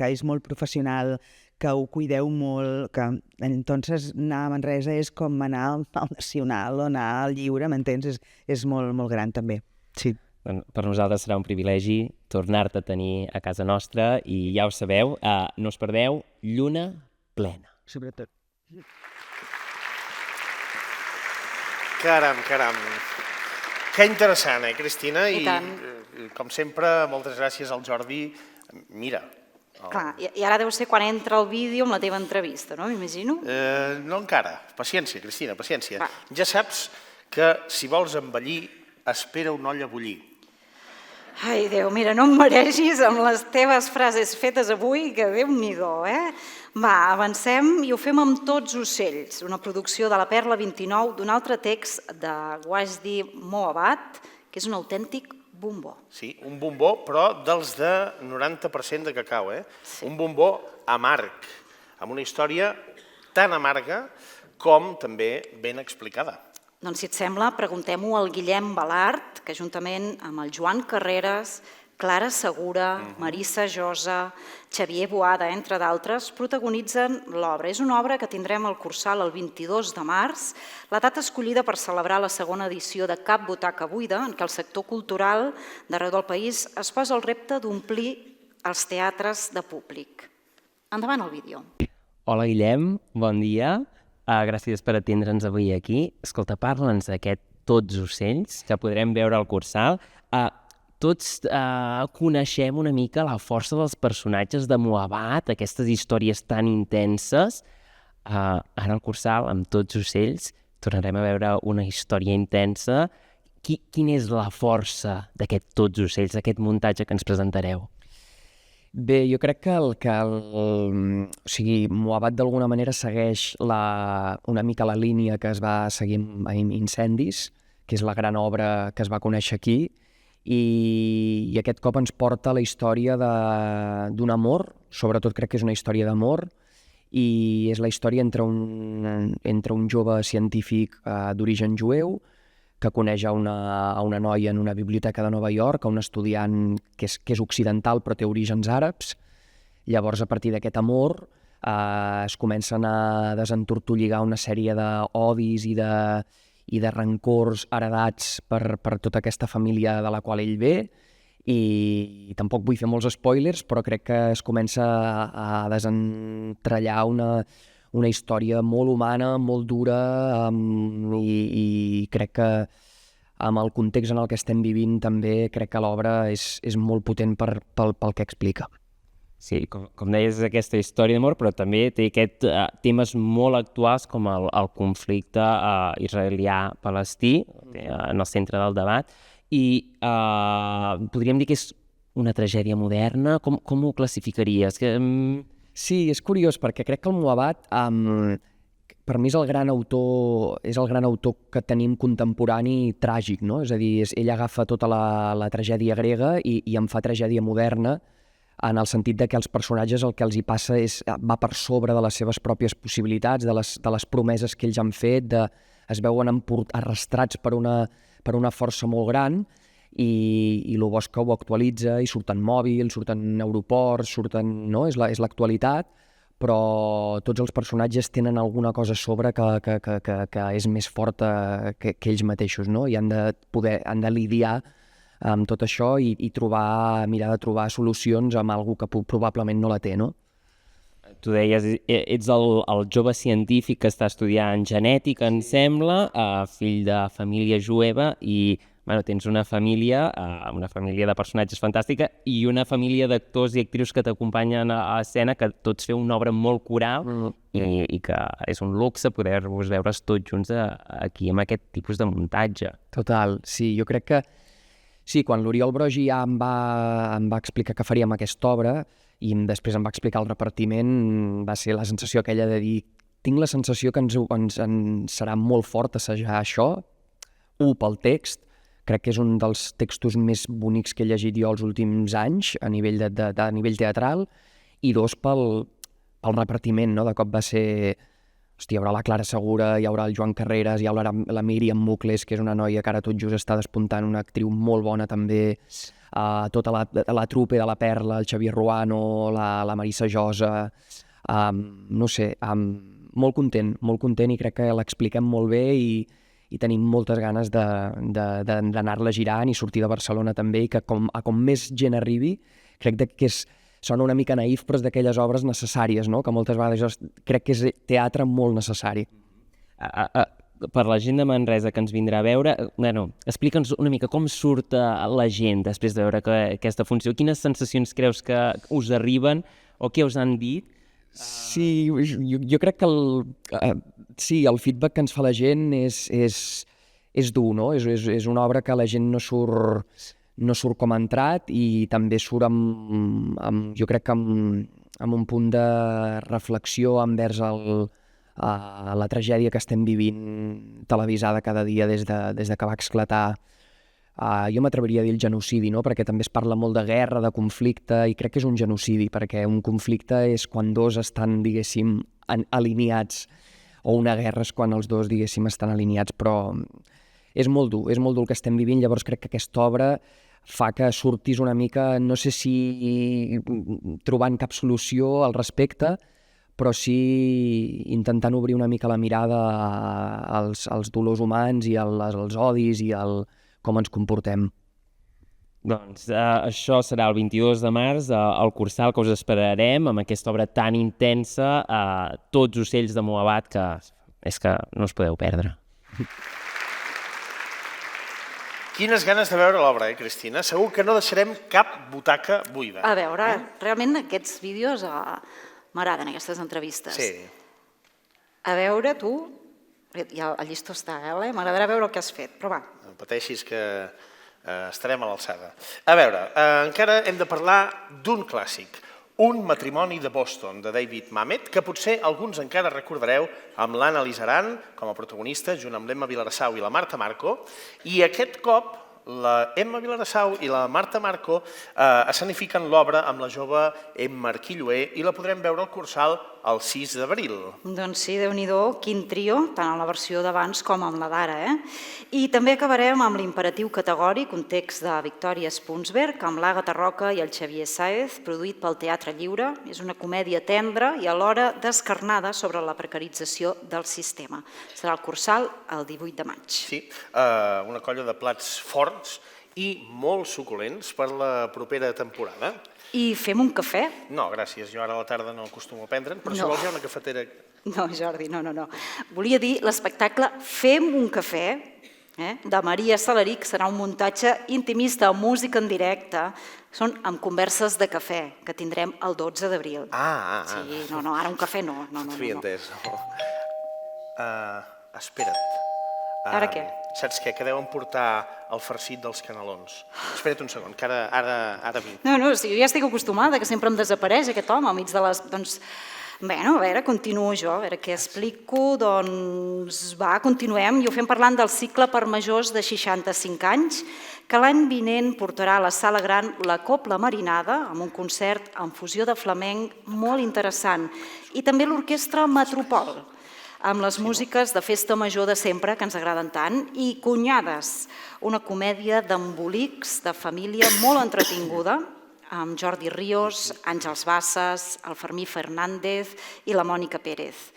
és molt professional, que ho cuideu molt, que entonces anar a Manresa és com anar al Nacional o anar al Lliure, m'entens? És molt, molt gran també, sí. Per nosaltres serà un privilegi tornar-te a tenir a casa nostra i ja ho sabeu, no us perdeu Lluna plena. Sobretot. Caram. Que interessant, Cristina? I tant. Com sempre, moltes gràcies al Jordi. Mira. Clar, i ara deu ser quan entra el vídeo amb la teva entrevista, no? M'imagino? No encara. Paciència, Cristina, paciència. Ja saps que si vols envellir, espera una olla a bullir. Ai, Déu, mira, no em maregis amb les teves frases fetes avui, que Déu-n'hi-do, Va, avancem i ho fem amb Tots ocells, una producció de la Perla 29 d'un altre text de Wajdi Moabad, que és un autèntic bombó. Sí, un bombó, però dels de 90% de cacau, Sí. Un bombó amarg, amb una història tan amarga com també ben explicada. Doncs, si et sembla, preguntem-ho al Guillem Balart, que juntament amb el Joan Carreras, Clara Segura, Marissa Josa, Xavier Boada, entre d'altres, protagonitzen l'obra. És una obra que tindrem al Cursal el 22 de març, la data escollida per celebrar la segona edició de Cap Butaca Buida, en què el sector cultural d'arreu del país es posa el repte d'omplir els teatres de públic. Endavant el vídeo. Hola, Guillem, bon dia. Gràcies per atendre'ns avui aquí. Escolta, parla'ns d'aquest Tots ocells, que podrem veure al Cursal. Tots coneixem una mica la força dels personatges de Moabad, aquestes històries tan intenses. Ara al Cursal, amb Tots ocells, tornarem a veure una història intensa. Quina és la força d'aquest Tots ocells, d'aquest muntatge que ens presentareu? Bé, jo crec que Moabad d'alguna manera segueix una mica la línia que es va seguir amb Incendis, que és la gran obra que es va conèixer aquí, i aquest cop ens porta la història d'un amor, sobretot crec que és una història d'amor, i és la història entre un jove científic d'origen jueu que coneix a una noia en una biblioteca de Nova York, a un estudiant que és occidental però té orígens àrabs. Llavors, a partir d'aquest amor, es comencen a desentortolligar una sèrie d'odis i de rancors heredats per tota aquesta família de la qual ell ve, i tampoc vull fer molts spoilers, però crec que es comença a desentrellar una història molt humana, molt dura, i crec que amb el context en el que estem vivint també crec que l'obra és molt potent pel que explica. Sí, com deies, és aquesta història d'amor, però també té aquests temes molt actuals com el conflicte israelià-palestí en el centre del debat, i podríem dir que és una tragèdia moderna. Com ho classificaries? Sí, és curiós, perquè crec que el Moabad, per mi és el gran autor que tenim contemporani tràgic, no? És a dir, ell agafa tota la tragèdia grega i en fa tragèdia moderna, en el sentit que els personatges el que els hi passa va per sobre de les seves pròpies possibilitats, de les promeses que ells han fet, es veuen arrastrats per una força molt gran, i el bo és que ho actualitza i surten mòbils, surten aeroports, no? És l'actualitat, però tots els personatges tenen alguna cosa a sobre que és més forta que ells mateixos, no? I han de lidiar amb tot això i mirar de trobar solucions amb algú que probablement no la té, no? Tu deies, ets el jove científic que està estudiant genètica, em sembla, fill de família jueva i tens una família de personatges fantàstica i una família d'actors i actrius que t'acompanyen a escena, que tots feu una obra molt coral i que és un luxe poder-vos veure's tots junts aquí amb aquest tipus de muntatge. Total, sí, jo crec que sí, quan l'Oriol Brogi ja em va explicar que faríem aquesta obra i després em va explicar el repartiment, va ser la sensació aquella de dir tinc la sensació que ens serà molt fort assajar això, pel text, crec que és un dels textos més bonics que he llegit jo els últims anys a nivell teatral, i dos pel repartiment, no? De cop va ser... Hòstia, hi haurà la Clara Segura, hi haurà el Joan Carreras, hi haurà la Míriam Mucles, que és una noia que ara tot just està despuntant, una actriu molt bona també, tota la trupe de la Perla, el Xavier Ruano, la Marissa Josa, no sé, molt content i crec que l'expliquem molt bé i tenim moltes ganes d'anar-la girant i sortir de Barcelona també, i que com més gent arribi, crec que sona una mica naïf, però és d'aquelles obres necessàries, no? Que moltes vegades crec que és teatre molt necessari. Per la gent de Manresa que ens vindrà a veure, explica'ns una mica com surt la gent després de veure aquesta funció. Quines sensacions creus que us arriben o què us han dit? Sí, jo crec que el feedback que ens fa la gent és dur, no? És una obra que la gent no surt com ha entrat i també surt jo crec que amb un punt de reflexió envers la tragèdia que estem vivint televisada cada dia des de que va esclatar. Jo m'atreviria a dir el genocidi, no? Perquè també es parla molt de guerra, de conflicte, i crec que és un genocidi, perquè un conflicte és quan dos estan, diguéssim, alineats, o una guerra és quan els dos, diguéssim, estan alineats, però és molt dur el que estem vivint. Llavors crec que aquesta obra fa que surtis una mica, no sé si trobant cap solució al respecte, però sí intentant obrir una mica la mirada als dolors humans i als odis i com ens comportem. Doncs això serà el 22 de març al Cursal, que us esperarem amb aquesta obra tan intensa, Tots ocells de Moabat, que és que no us podeu perdre. Quines ganes de veure l'obra, Cristina? Segur que no deixarem cap butaca buida. A veure, realment aquests vídeos m'agraden, aquestes entrevistes. Sí. A veure, tu, ja el llistó està, m'agradarà veure el que has fet, però va. No pateixis que estarem a l'alçada. A veure, encara hem de parlar d'un clàssic, Un matrimoni de Boston, de David Mamet, que potser alguns encara recordareu amb l'Anna Lizaran com a protagonista, junt amb l'Emma Vilarassau i la Marta Marco, i aquest cop la Emma Vilarassau i la Marta Marco escenifiquen l'obra amb la jove Emma Arquilloé i la podrem veure al Cursal el 6 d'abril. Doncs sí, Déu-n'hi-do, quin trio, tant en la versió d'abans com en la d'ara. I també acabarem amb l'imperatiu categòric, un text de Victòria Spunsberg, amb l'Àgata Roca i el Xavier Sáez, produït pel Teatre Lliure. És una comèdia tendra i alhora descarnada sobre la precarització del sistema. Serà al Cursal el 18 de maig. Sí, una colla de plats forts i molt suculents per la propera temporada. I fem un cafè? No, gràcies, jo ara a la tarda no acostumo a prendre'n, però si vols hi ha una cafetera... No, Jordi, no. Volia dir l'espectacle Fem un cafè, de Maria Salarich, serà un muntatge intimista, música en directe, són amb converses de cafè, que tindrem el 12 d'abril. Sí, no, ara un cafè no. T'havia entès. Espera't. Ara què? Saps què? Que deuen portar el farcit dels canelons. Espera't un segon, que ara vinc. No, jo ja estic acostumada, que sempre em desapareix aquest home al mig de les... Doncs, bé, a veure, continuo jo, a veure què explico. Doncs va, continuem, i ho fem parlant del cicle per majors de 65 anys, que l'any vinent portarà a la Sala Gran la Cobla Marinada, amb un concert amb fusió de flamenc molt interessant, i també l'Orquestra Metropol. amb les músiques de Festa Major de sempre, que ens agraden tant, i Cunyades, una comèdia d'embolics de família molt entretinguda, amb Jordi Ríos, Àngels Bassas, el Fermí Fernández i la Mònica Pérez.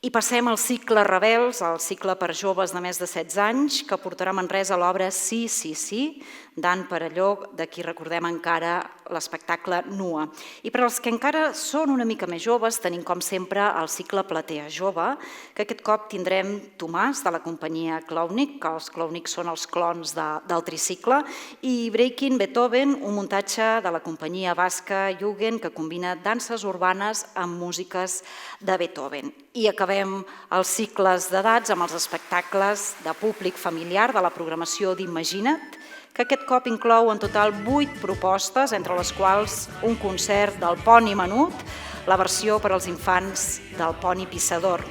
I passem al cicle Rebels, el cicle per joves de més de 16 anys, que portarà a Manresa l'obra Sí, sí, sí, d'Ann Perelló, de qui recordem encara l'espectacle Nua. I per als que encara són una mica més joves, tenim com sempre el cicle Platea Jove, que aquest cop tindrem Tomàs, de la companyia Clownic, que els Clownic són els clons del tricicle, i Breaking Beethoven, un muntatge de la companyia basca Jugend, que combina danses urbanes amb músiques de Beethoven. I acabem els cicles d'edats amb els espectacles de públic familiar de la programació d'Imagina't, que aquest cop inclou en total 8 propostes, entre les quals un concert del Poni Menut, la versió per als infants del Poni Pissador,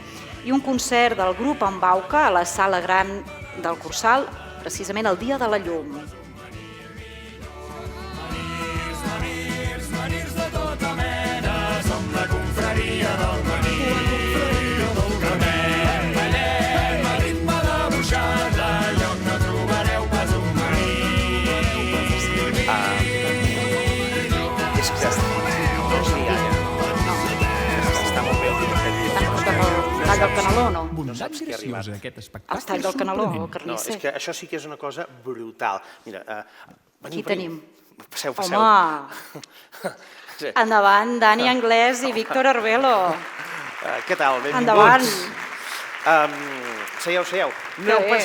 i un concert del grup Embauca a la Sala Gran del Cursal, precisament el dia de la llum. Manirs de tota mena, som la confraria del manir. Tall del caneló, no? No saps qui ha arribat. El tall del caneló, el carnisser. No, és que això sí que és una cosa brutal. Mira, Qui tenim? Passeu. Home! Endavant, Dani Anglès i Víctor Arbelo. Què tal? Benvinguts. Endavant. Seieu. No heu pas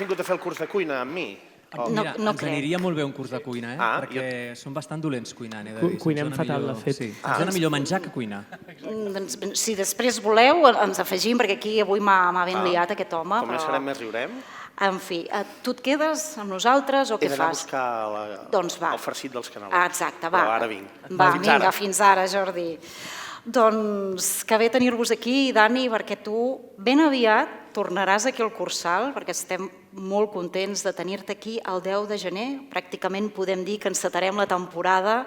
vingut a fer el curs de cuina amb mi? Mira, ens aniria molt bé un curs de cuina, perquè som bastant dolents cuinant. Cuinem fatal, de fet. Ens dona millor menjar que cuinar. Si després voleu, ens afegim, perquè aquí avui m'ha ben liat aquest home. Com més farem, més riurem. En fi, tu et quedes amb nosaltres o què fas? He d'anar a buscar el farcit dels canelons. Exacte, va. Però ara vinc. Va, vinga, fins ara, Jordi. Doncs que bé tenir-vos aquí, Dani, perquè tu ben aviat tornaràs aquí al Cursal, perquè estem molt contents de tenir-te aquí el 10 de gener. Pràcticament podem dir que encetarem la temporada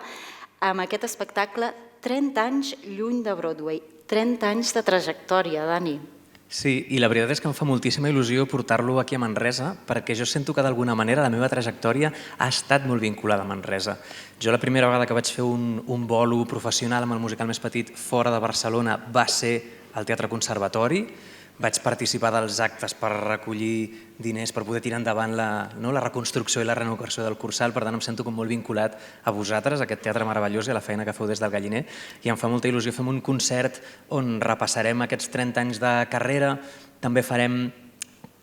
amb aquest espectacle 30 anys lluny de Broadway. 30 anys de trajectòria, Dani. Sí, i la veritat és que em fa moltíssima il·lusió portar-lo aquí a Manresa, perquè jo sento que d'alguna manera la meva trajectòria ha estat molt vinculada a Manresa. Jo la primera vegada que vaig fer un bolo professional amb el musical més petit fora de Barcelona va ser al Teatre Conservatori. Vaig participar dels actes per recollir diners per poder tirar endavant la reconstrucció i la renovació del Cursal, per tant em sento com molt vinculat a vosaltres, a aquest teatre meravellós i a la feina que feu des del Galliner, i em fa molta il·lusió. Fem un concert on repassarem aquests 30 anys de carrera, també farem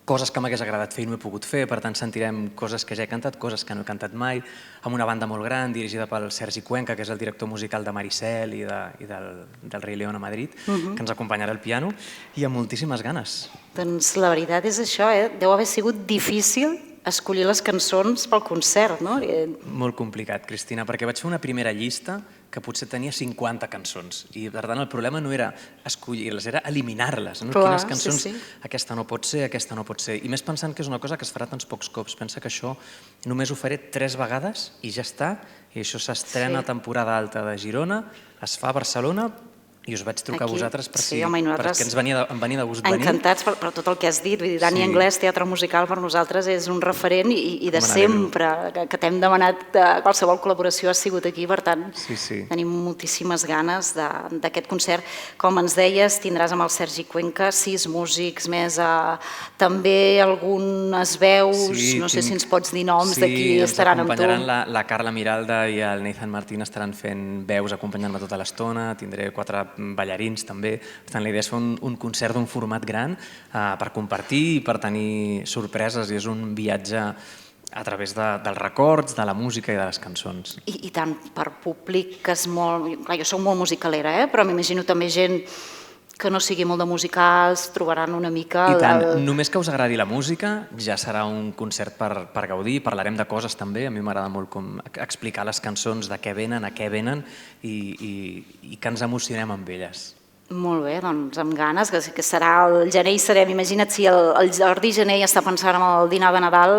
coses que m'hagués agradat fer i no he pogut fer, per tant sentirem coses que ja he cantat, coses que no he cantat mai, amb una banda molt gran dirigida pel Sergi Cuenca, que és el director musical de Maricel i del Rei León a Madrid, que ens acompanyarà al piano, i amb moltíssimes ganes. Doncs la veritat és això, deu haver sigut difícil escollir les cançons pel concert, no? Molt complicat, Cristina, perquè vaig fer una primera llista que potser tenia 50 cançons i per tant el problema no era escollir-les, era eliminar-les. Quines cançons, aquesta no pot ser, aquesta no pot ser. I més pensant que és una cosa que es farà tants pocs cops. Pensa que això només ho faré 3 vegades i ja està, i això s'estrena a temporada alta de Girona, es fa a Barcelona, i us vaig trucar a vosaltres perquè em venia de gust venir. Encantats per tot el que has dit. Vull dir, Dani Anglès, teatre musical, per nosaltres és un referent i de sempre que t'hem demanat qualsevol col·laboració has sigut aquí, per tant tenim moltíssimes ganes d'aquest concert. Com ens deies, tindràs amb el Sergi Cuenca 6 músics més, també algunes veus, no sé si ens pots dir noms de qui estaran amb tu. Sí, ens acompanyaran la Carla Miralda i el Nathan Martín, estaran fent veus acompanyant-me tota l'estona, tindré 4 ballarins també. Per tant, la idea és fer un concert d'un format gran per compartir i per tenir sorpreses, i és un viatge a través dels records, de la música i de les cançons. I tant per públic que és molt... Clar, jo soc molt musicalera, però m'imagino també gent que no sigui molt de musicals, trobaran una mica... I tant, només que us agradi la música ja serà un concert per gaudir, parlarem de coses també, a mi m'agrada molt com explicar les cançons, de què venen, a què venen, i que ens emocionem amb elles. Molt bé, doncs amb ganes, que serà el gener i serem, imagina't si el Jordi Gener ja està pensant en el dinar de Nadal,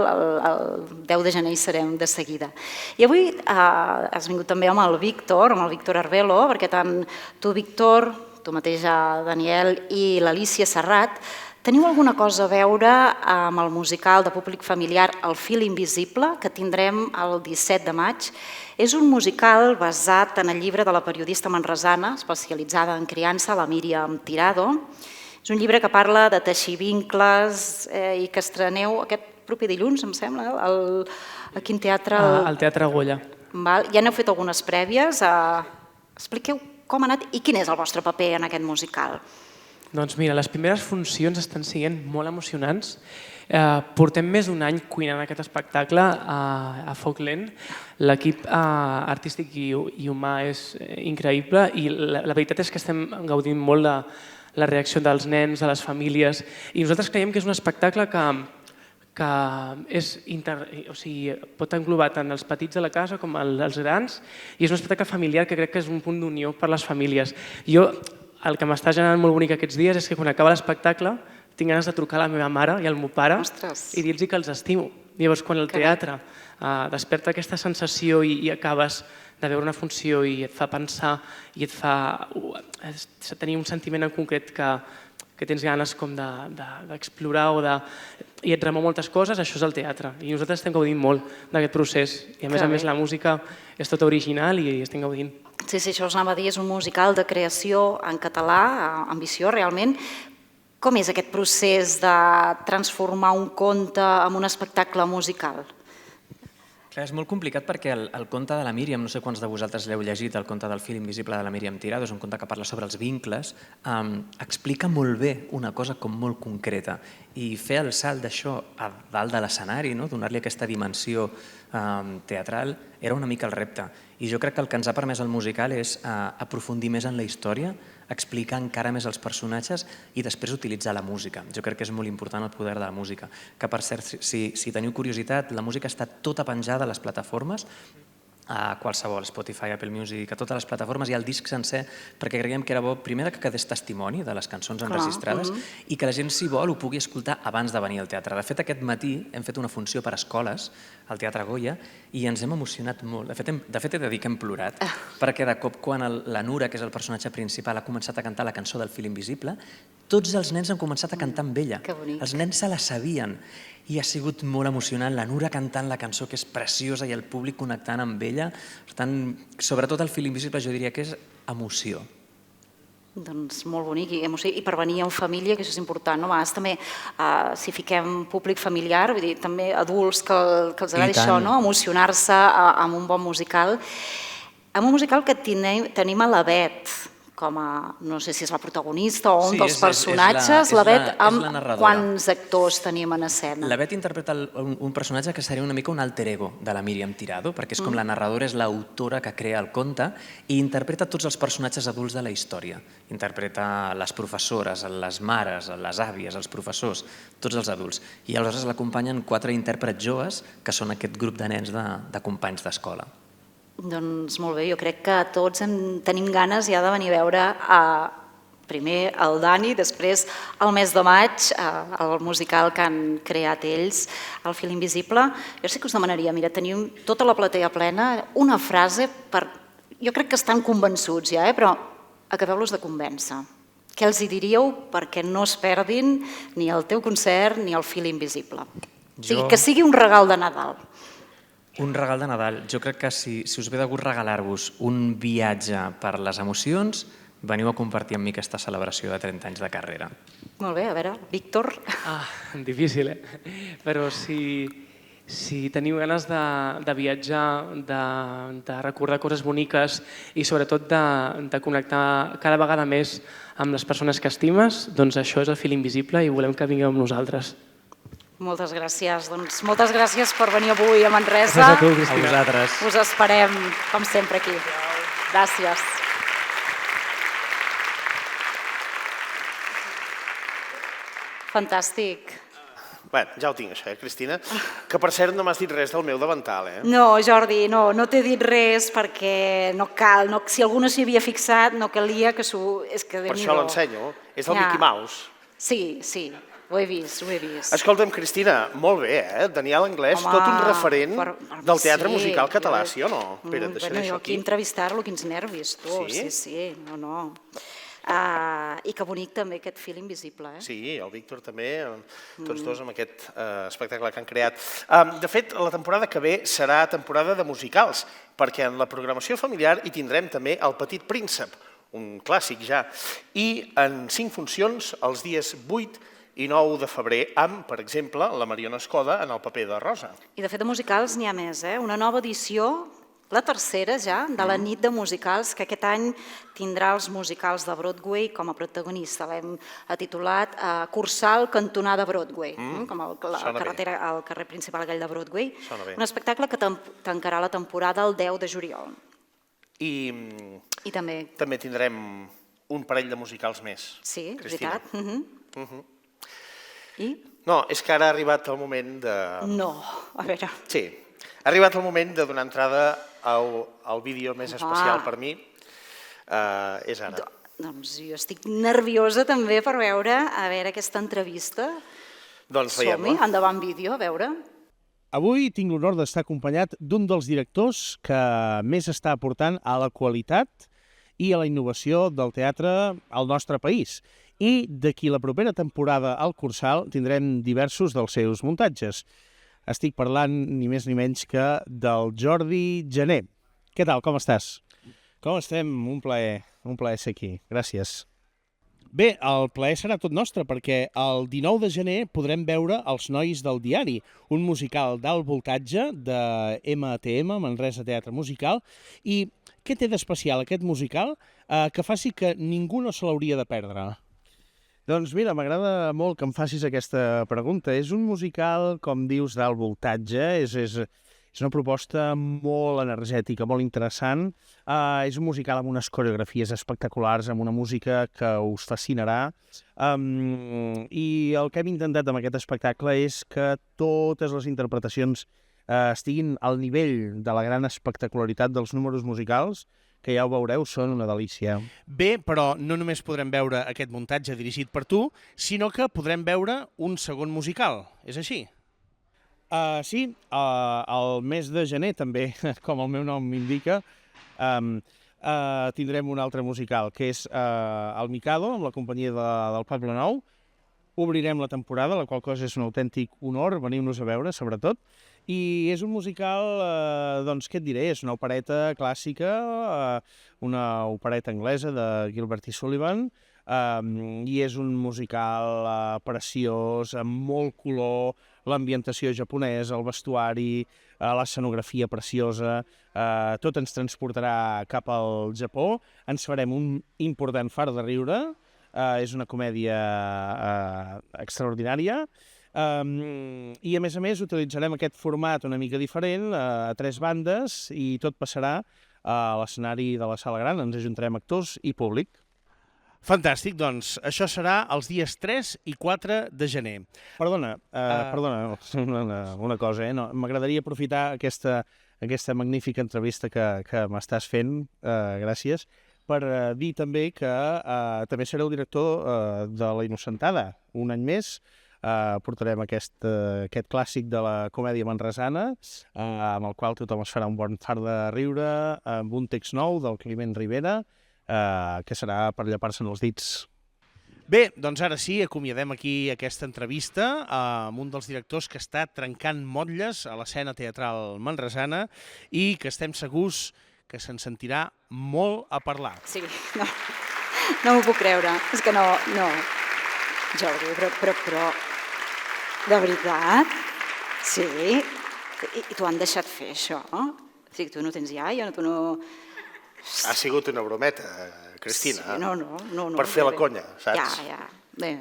el 10 de gener hi serem de seguida. I avui has vingut també amb el Víctor Arbelo, perquè tant tu, Víctor, tu mateix, Daniel, i l'Alícia Serrat, teniu alguna cosa a veure amb el musical de públic familiar El fil invisible, que tindrem el 17 de maig. És un musical basat en el llibre de la periodista manresana, especialitzada en criança, la Míriam Tirado. És un llibre que parla de teixir vincles i que estreneu aquest proper dilluns, em sembla, a quin teatre? Al Teatre Goya. Ja n'heu fet algunes prèvies. Expliqueu com ha anat i quin és el vostre paper en aquest musical. Doncs mira, les primeres funcions estan sent molt emocionants. Portem més d'un any cuinant aquest espectacle a foc lent. L'equip artístic i humà és increïble i la veritat és que estem gaudint molt de la reacció dels nens, de les famílies, i nosaltres creiem que és un espectacle que pot englobar tant els petits de la casa com els grans, i és un espectacle familiar que crec que és un punt d'unió per les famílies. El que m'està generant molt bonic aquests dies és que quan acaba l'espectacle tinc ganes de trucar a la meva mare i al meu pare i dir-los que els estimo. Llavors, quan el teatre desperta aquesta sensació i acabes de veure una funció i et fa pensar i et fa tenir un sentiment en concret que tens ganes com d'explorar i et remou moltes coses, això és el teatre. I nosaltres estem gaudint molt d'aquest procés. I a més la música és tota original i estem gaudint. Sí, això us anava a dir, és un musical de creació en català, ambició realment. Com és aquest procés de transformar un conte en un espectacle musical? Clar, és molt complicat perquè el conte de la Míriam, no sé quants de vosaltres l'heu llegit, el conte del fil invisible de la Míriam Tirado, és un conte que parla sobre els vincles, explica molt bé una cosa com molt concreta. I fer el salt d'això a dalt de l'escenari, donar-li aquesta dimensió teatral, era una mica el repte. I jo crec que el que ens ha permès el musical és aprofundir més en la història, explicar encara més els personatges i després utilitzar la música. Jo crec que és molt important el poder de la música. Que, per cert, si teniu curiositat, la música està tota penjada a les plataformes, a qualsevol, Spotify, Apple Music, a totes les plataformes, hi ha el disc sencer, perquè creiem que era bo, primer, que quedés testimoni de les cançons enregistrades i que la gent, si vol, ho pugui escoltar abans de venir al teatre. De fet, aquest matí hem fet una funció per a escoles al Teatre Goya i ens hem emocionat molt. De fet, he de dir que hem plorat, perquè de cop, quan la Nura, que és el personatge principal, ha començat a cantar la cançó del fil invisible, tots els nens han començat a cantar amb ella. Els nens se la sabien. I ha sigut molt emocionant, la Nura cantant la cançó, que és preciosa, i el públic connectant amb ella. Per tant, sobretot el fil invisible jo diria que és emoció. Doncs molt bonic i per venir en família, que això és important. A vegades també, si fiquem públic familiar, vull dir, també adults que els agradi això, emocionar-se amb un bon musical. Amb un musical que tenim a la Bet, com a, no sé si és la protagonista o un dels personatges, la Bet, amb quants actors tenim en escena? La Bet interpreta un personatge que seria una mica un alter ego de la Míriam Tirado, perquè és com la narradora, és l'autora que crea el conte i interpreta tots els personatges adults de la història. Interpreta les professores, les mares, les àvies, els professors, tots els adults. I aleshores l'acompanyen 4 intèrprets joves, que són aquest grup de nens de companys d'escola. Doncs molt bé, jo crec que tots tenim ganes ja de venir a veure primer el Dani, després el mes de maig, el musical que han creat ells, El fil invisible. Jo sí que us demanaria, mira, tenim tota la platea plena, una frase per... Jo crec que estan convençuts ja, però acabeu-los de convèncer. Què els hi diríeu perquè no es perdin ni el teu concert ni el fil invisible? O sigui, que sigui un regal de Nadal. Un regal de Nadal. Jo crec que si us ve de gust regalar-vos un viatge per les emocions, veniu a compartir amb mi aquesta celebració de 30 anys de carrera. Molt bé, a veure, Víctor. Difícil, Però si teniu ganes de viatjar, de recordar coses boniques i sobretot de connectar cada vegada més amb les persones que estimes, doncs això és el fil invisible i volem que vingueu amb nosaltres. Moltes gràcies. Doncs moltes gràcies per venir avui a Manresa. Gràcies a tu, Cristina. A vosaltres. Us esperem, com sempre, aquí. Gràcies. Fantàstic. Bé, ja ho tinc, això, Cristina? Que, per cert, no m'has dit res del meu davantal, No, Jordi, no t'he dit res perquè no cal. Si algú no s'hi havia fixat, no calia que s'ho... Per això l'ensenyo. És el Mickey Mouse. Sí. Ho he vist. Escolta'm, Cristina, molt bé, Daniel Anglès, tot un referent del teatre musical català, sí o no? Espera't, deixaré això aquí. Entrevistar-lo, quins nervis, tu. Sí, no. I que bonic també aquest fil invisible. Sí, el Víctor també, tots dos amb aquest espectacle que han creat. De fet, la temporada que ve serà temporada de musicals, perquè en la programació familiar hi tindrem també El Petit Príncep, un clàssic ja, i en 5 funcions els dies 8 i 9 de febrer, amb, per exemple, la Mariona Escoda en el paper de Rosa. I de fet de musicals n'hi ha més, una nova edició, la tercera ja, de la nit de musicals, que aquest any tindrà els musicals de Broadway com a protagonista. L'hem titulat Cursal cantonada Broadway, com el carrer principal aquell de Broadway. Un espectacle que tancarà la temporada el 10 de juliol. I també tindrem un parell de musicals més. Sí, és veritat. I? No, és que ara ha arribat el moment de... No, a veure... Sí, ha arribat el moment de donar entrada al vídeo més especial per mi. És ara. Doncs jo estic nerviosa també per veure aquesta entrevista. Doncs veiem-la. Som-hi, endavant vídeo, a veure. Avui tinc l'honor d'estar acompanyat d'un dels directors que més està aportant a la qualitat i a la innovació del teatre al nostre país. I d'aquí la propera temporada al Cursal tindrem diversos dels seus muntatges. Estic parlant ni més ni menys que del Jordi Jané. Què tal, com estàs? Com estem? Un plaer ser aquí. Gràcies. Bé, el plaer serà tot nostre perquè el 19 de gener podrem veure Els Nois del Diari, un musical d'alt voltatge de MTM, Manresa Teatre Musical. I què té d'especial aquest musical que faci que ningú no se l'hauria de perdre? Doncs mira, m'agrada molt que em facis aquesta pregunta. És un musical, com dius, d'alt voltatge, és una proposta molt energètica, molt interessant. És un musical amb unes coreografies espectaculars, amb una música que us fascinarà. I el que hem intentat amb aquest espectacle és que totes les interpretacions estiguin al nivell de la gran espectacularitat dels números musicals, que ja ho veureu, són una delícia. Bé, però no només podrem veure aquest muntatge dirigit per tu, sinó que podrem veure un segon musical, és així? Sí, el mes de gener també, com el meu nom m'indica, tindrem un altre musical, que és El Mikado, amb la companyia del Poble Nou. Obrirem la temporada, la qual cosa és un autèntic honor, veniu-nos a veure, sobretot. I és un musical, doncs què et diré, és una opereta clàssica, una opereta anglesa de Gilbert i Sullivan, i és un musical preciós, amb molt color, l'ambientació japonesa, el vestuari, l'escenografia preciosa, tot ens transportarà cap al Japó, ens farem un important fart de riure, és una comèdia extraordinària, i a més utilitzarem aquest format una mica diferent, a 3 bandes, i tot passarà a l'escenari de la Sala Gran, ens ajuntarem actors i públic. Fantàstic, doncs això serà els dies 3 i 4 de gener. Perdona, una cosa, no, m'agradaria aprofitar aquesta magnífica entrevista que m'estàs fent, gràcies, per dir també que també seré el director de La Innocentada. Un any més portarem aquest clàssic de la comèdia manresana, amb el qual tothom es farà un bon fart de riure, amb un text nou del Climent Rivera, que serà per llepar-se'n els dits. Bé, doncs ara sí, acomiadem aquí aquesta entrevista amb un dels directors que està trencant motlles a l'escena teatral manresana i que estem segurs que se'n sentirà molt a parlar. Sí, no m'ho puc creure. És que no. Jordi, però... De veritat? Sí? I t'ho han deixat fer, això? O sigui, tu no tens iaia, tu no... Ha sigut una brometa, Cristina. Sí, no. Per fer la conya, saps? Ja. Bé,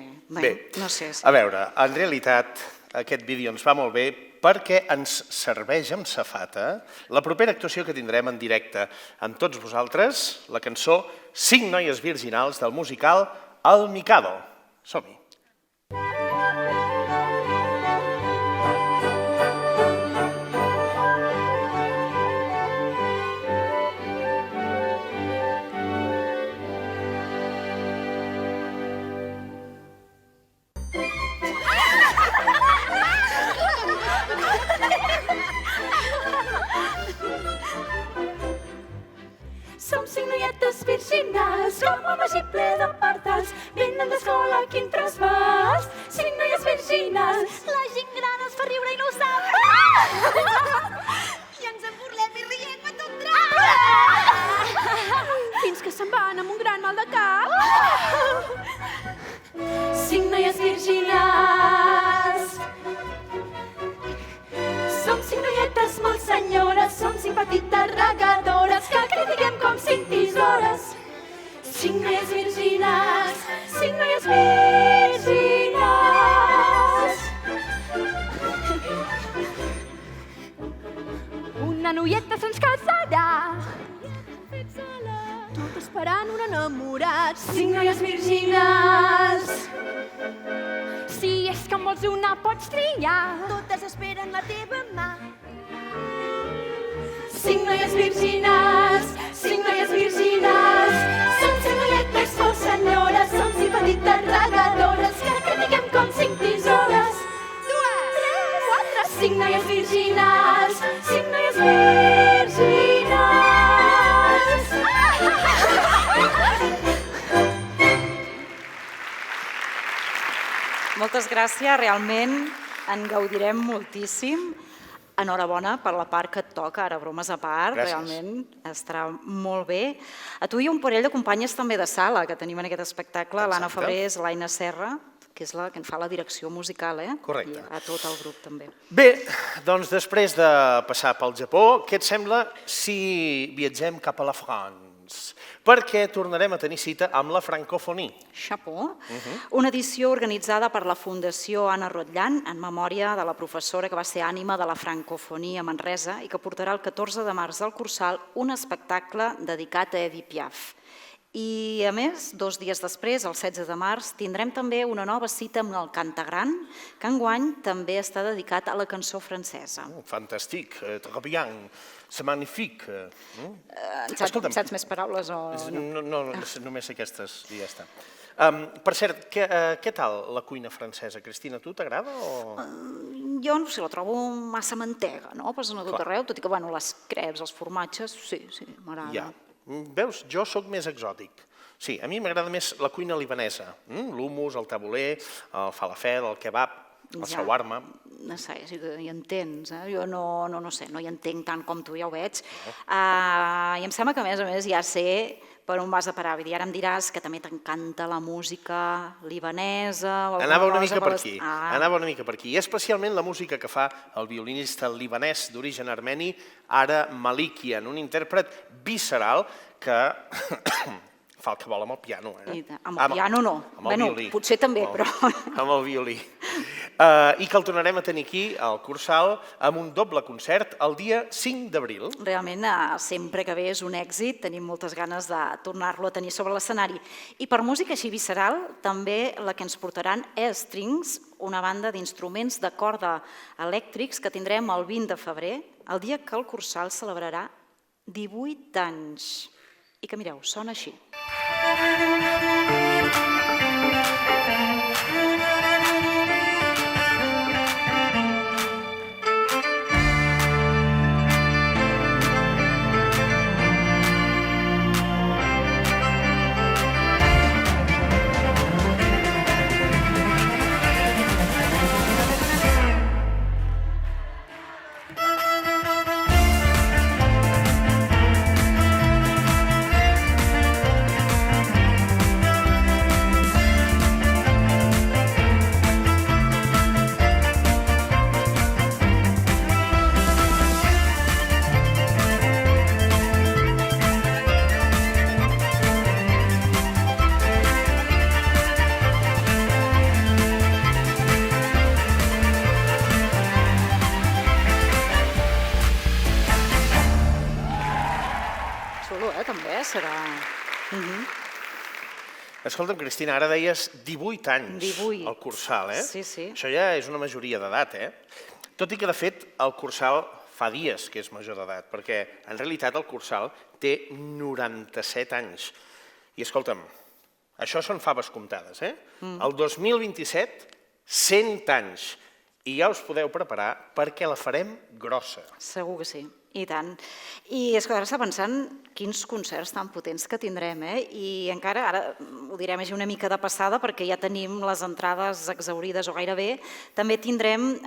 no sé. A veure, en realitat, aquest vídeo ens va molt bé perquè ens serveix amb safata la propera actuació que tindrem en directe amb tots vosaltres, la cançó 5 noies virginals del musical El Mikado. Som-hi. Som 5 noietes virginals, som homes i ple de senyores, som 5 petites regadores que critiquem com 5 tisores. 5 noies virgines, 5 noies virgines. Una noieta se'ns casarà, tot esperant un enamorat. 5 noies virgines. Si és que en vols una pots triar, totes esperen la teva mà. 5 noies virgines, 5 noies virgines. Som 5 noietes molt senyores, som 5 petites regadores que critiquem com 5 tisores. 5 noies virgines, 5 noies virgines. Moltes gràcies, realment en gaudirem moltíssim. Enhorabona per la part que et toca, ara bromes a part, realment estarà molt bé. A tu i un parell de companyes també de sala que tenim en aquest espectacle, l'Anna Febrés, l'Aina Serra, que és la que en fa la direcció musical, Correcte. I a tot el grup també. Bé, doncs després de passar pel Japó, què et sembla si viatgem cap a la France? Perquè tornarem a tenir cita amb la francofonia. Chapó, una edició organitzada per la Fundació Anna Rotllant en memòria de la professora que va ser ànima de la francofonia a Manresa i que portarà el 14 de març al Cursal un espectacle dedicat a Edith Piaf. I, a més, 2 dies després, el 16 de març, tindrem també una nova cita amb el Cantagran, que enguany també està dedicat a la cançó francesa. Fantàstic, très bien, c'est magnifique. Saps més paraules o no? No, només aquestes i ja està. Per cert, què tal la cuina francesa? Cristina, a tu t'agrada o...? Jo no sé, la trobo massa mantega, no? Posen a tot arreu, tot i que les crepes, els formatges, sí, m'agrada. Veus, jo sóc més exòtic. Sí, a mi m'agrada més la cuina libanesa. L'humus, el taboler, el falafel, el kebab, el shawarma. No sé, sí que hi entens. Jo no sé, no hi entenc tant com tu, ja ho veig. I em sembla que, a més, ja sé per on vas a parar. I ara em diràs que també t'encanta la música libanesa... Anava una mica per aquí. I especialment la música que fa el violinista libanès d'origen armeni, Ara Malikian, un intèrpret visceral que fa el que vol amb el piano. Amb el piano no. Bueno, potser també, però... Amb el violí. I que el tornarem a tenir aquí, al Cursal, amb un doble concert el dia 5 d'abril. Realment, sempre que ve és un èxit, tenim moltes ganes de tornar-lo a tenir sobre l'escenari. I per música així visceral, també la que ens portaran Strings, una banda d'instruments de corda elèctrics que tindrem el 20 de febrer, el dia que el Cursal celebrarà 18 anys. I que mireu, sona així. Escolta'm, Cristina, ara deies 18 anys al Cursal, Sí. Això ja és una majoria d'edat, Tot i que, de fet, el Cursal fa dies que és major d'edat, perquè, en realitat, el Cursal té 97 anys. I, escolta'm, això són faves comptades, El 2027, 100 anys. I ja us podeu preparar perquè la farem grossa. Segur que sí, i tant. I és que ara està pensant quins concerts tan potents que tindrem, I encara, ara ho direm així una mica de passada, perquè ja tenim les entrades exhaurides o gairebé. També tindrem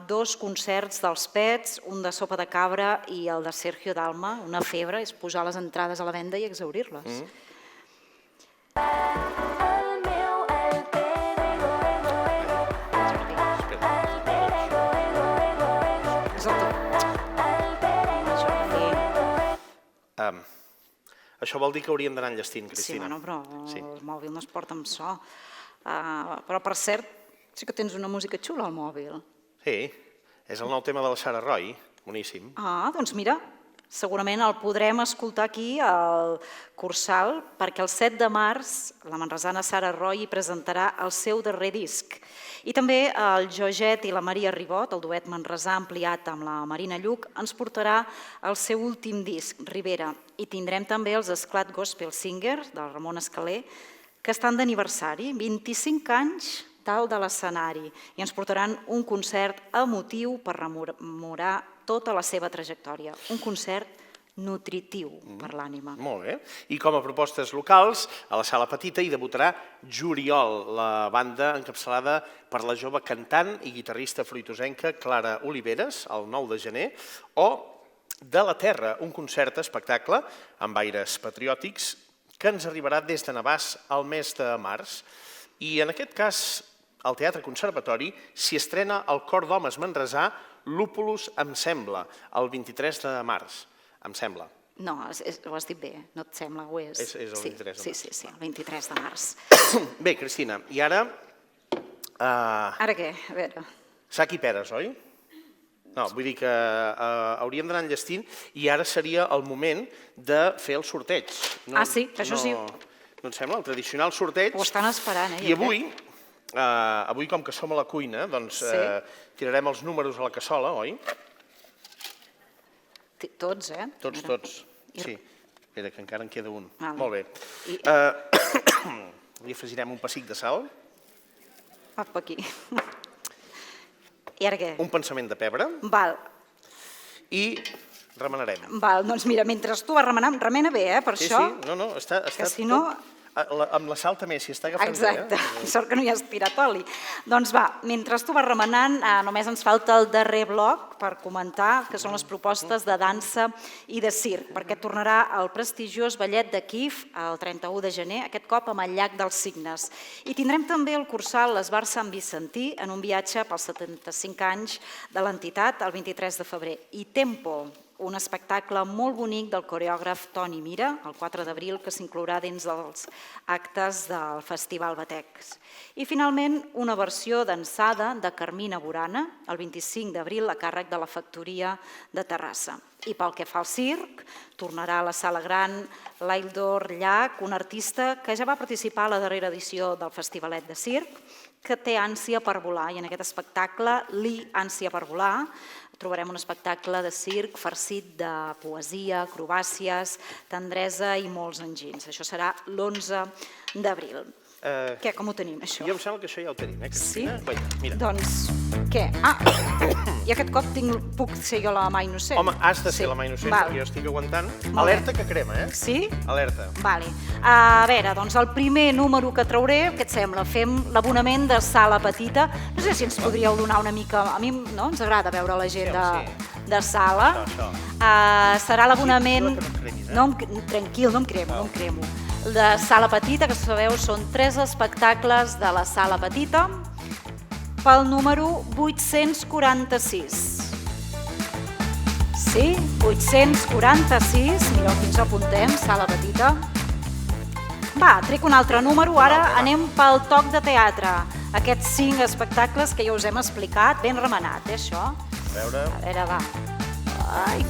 2 concerts dels Pets, un de Sopa de Cabra i el de Sergio Dalma, una febre, és posar les entrades a la venda i exhaurir-les. Això vol dir que hauríem d'anar enllestint, Sí, Cristina. bueno, però el mòbil no es porta amb so. Però, per cert, sí que tens una música xula al mòbil. Sí, és el nou tema de la Sara Roy, boníssim. Doncs mira, segurament el podrem escoltar aquí al Cursal, perquè el 7 de març la manresana Sara Roy hi presentarà el seu darrer disc. I també el Joget i la Maria Ribot, el duet manresà ampliat amb la Marina Lluc, ens portarà el seu últim disc, Ribera. I tindrem també els Esclat Gospel Singers, del Ramon Escaler, que estan d'aniversari, 25 anys dalt de l'escenari, i ens portaran un concert emotiu per rememorar tota la seva trajectòria. Un concert nutritiu per l'ànima. Molt bé. I com a propostes locals, a la Sala Petita hi debutarà Juriol, la banda encapçalada per la jove cantant i guitarrista fruitosenca Clara Oliveres, el 9 de gener, o De la Terra, un concert espectacle amb aires patriòtics que ens arribarà des de Navàs al mes de març. I en aquest cas, al Teatre Conservatori s'hi estrena el cor d'homes manresà Lúpulus em sembla, el 23 de març. Em sembla. No, ho has dit bé, no et sembla, ho és. És el 23 de març. Sí, el 23 de març. Bé, Cristina, i ara... Ara què? A veure... Sac i peres, oi? No, vull dir que hauríem d'anar enllestint i ara seria el moment de fer el sorteig. Sí, això sí. No et sembla? El tradicional sorteig. Ho estan esperant, I avui, com que som a la cuina, doncs tirarem els números a la cassola, oi? Tots, eh? Tots. Sí. Espera, que encara en queda un. Molt bé. Li afegirem un pessic de sal. Apa, aquí. I ara què? Un pensament de pebre. Val. I remenarem. Val, doncs mira, mentre tu vas remenant, remena bé, per això. Sí, no, està que si no... Amb la sal també, si està agafant bé. Exacte, sort que no hi has tirat oli. Doncs va, mentre tu vas remenant, només ens falta el darrer bloc per comentar, que són les propostes de dansa i de circ, perquè tornarà el prestigiós ballet de Kíev el 31 de gener, aquest cop amb el Llac dels Cignes. I tindrem també el Cursal l'Esbar Sant Vicentí en un viatge pels 75 anys de l'entitat el 23 de febrer. I Tempo, un espectacle molt bonic del coreògraf Toni Mira, el 4 d'abril, que s'inclourà dins dels actes del Festival Batecs. I finalment, una versió dansada de Carmina Burana, el 25 d'abril, a càrrec de la Factoria de Terrassa. I pel que fa al circ, tornarà a la Sala Gran l'Aildor Llach, un artista que ja va participar a la darrera edició del Festivalet de Circ, que té ànsia per volar, i en aquest espectacle, Ànsia per volar, trobarem un espectacle de circ farcit de poesia, acrobàcies, tendresa i molts engins. Això serà l'11 d'abril. Què, com ho tenim, això? Jo em sembla que això ja ho tenim, Cristina? Sí? Mira. Doncs, què? I aquest cop puc ser jo la mà innocent? Home, has de ser la mà innocent, perquè jo estic aguantant. Alerta que crema, eh? Sí? Alerta. Vale. A veure, doncs el primer número que trauré, què et sembla? Fem l'abonament de Sala Petita. No sé si ens podríeu donar una mica... A mi no ens agrada veure la gent de sala. Serà l'abonament... Tranquil, no em cremo. De Sala Petita, que sabeu, són 3 espectacles de la Sala Petita, pel número 846. Sí, 846, mireu, aquí ens apuntem, Sala Petita. Va, trec un altre número, ara anem pel toc de teatre. Aquests 5 espectacles que ja us hem explicat, ben remenat, això? A veure... A veure, va. Ai.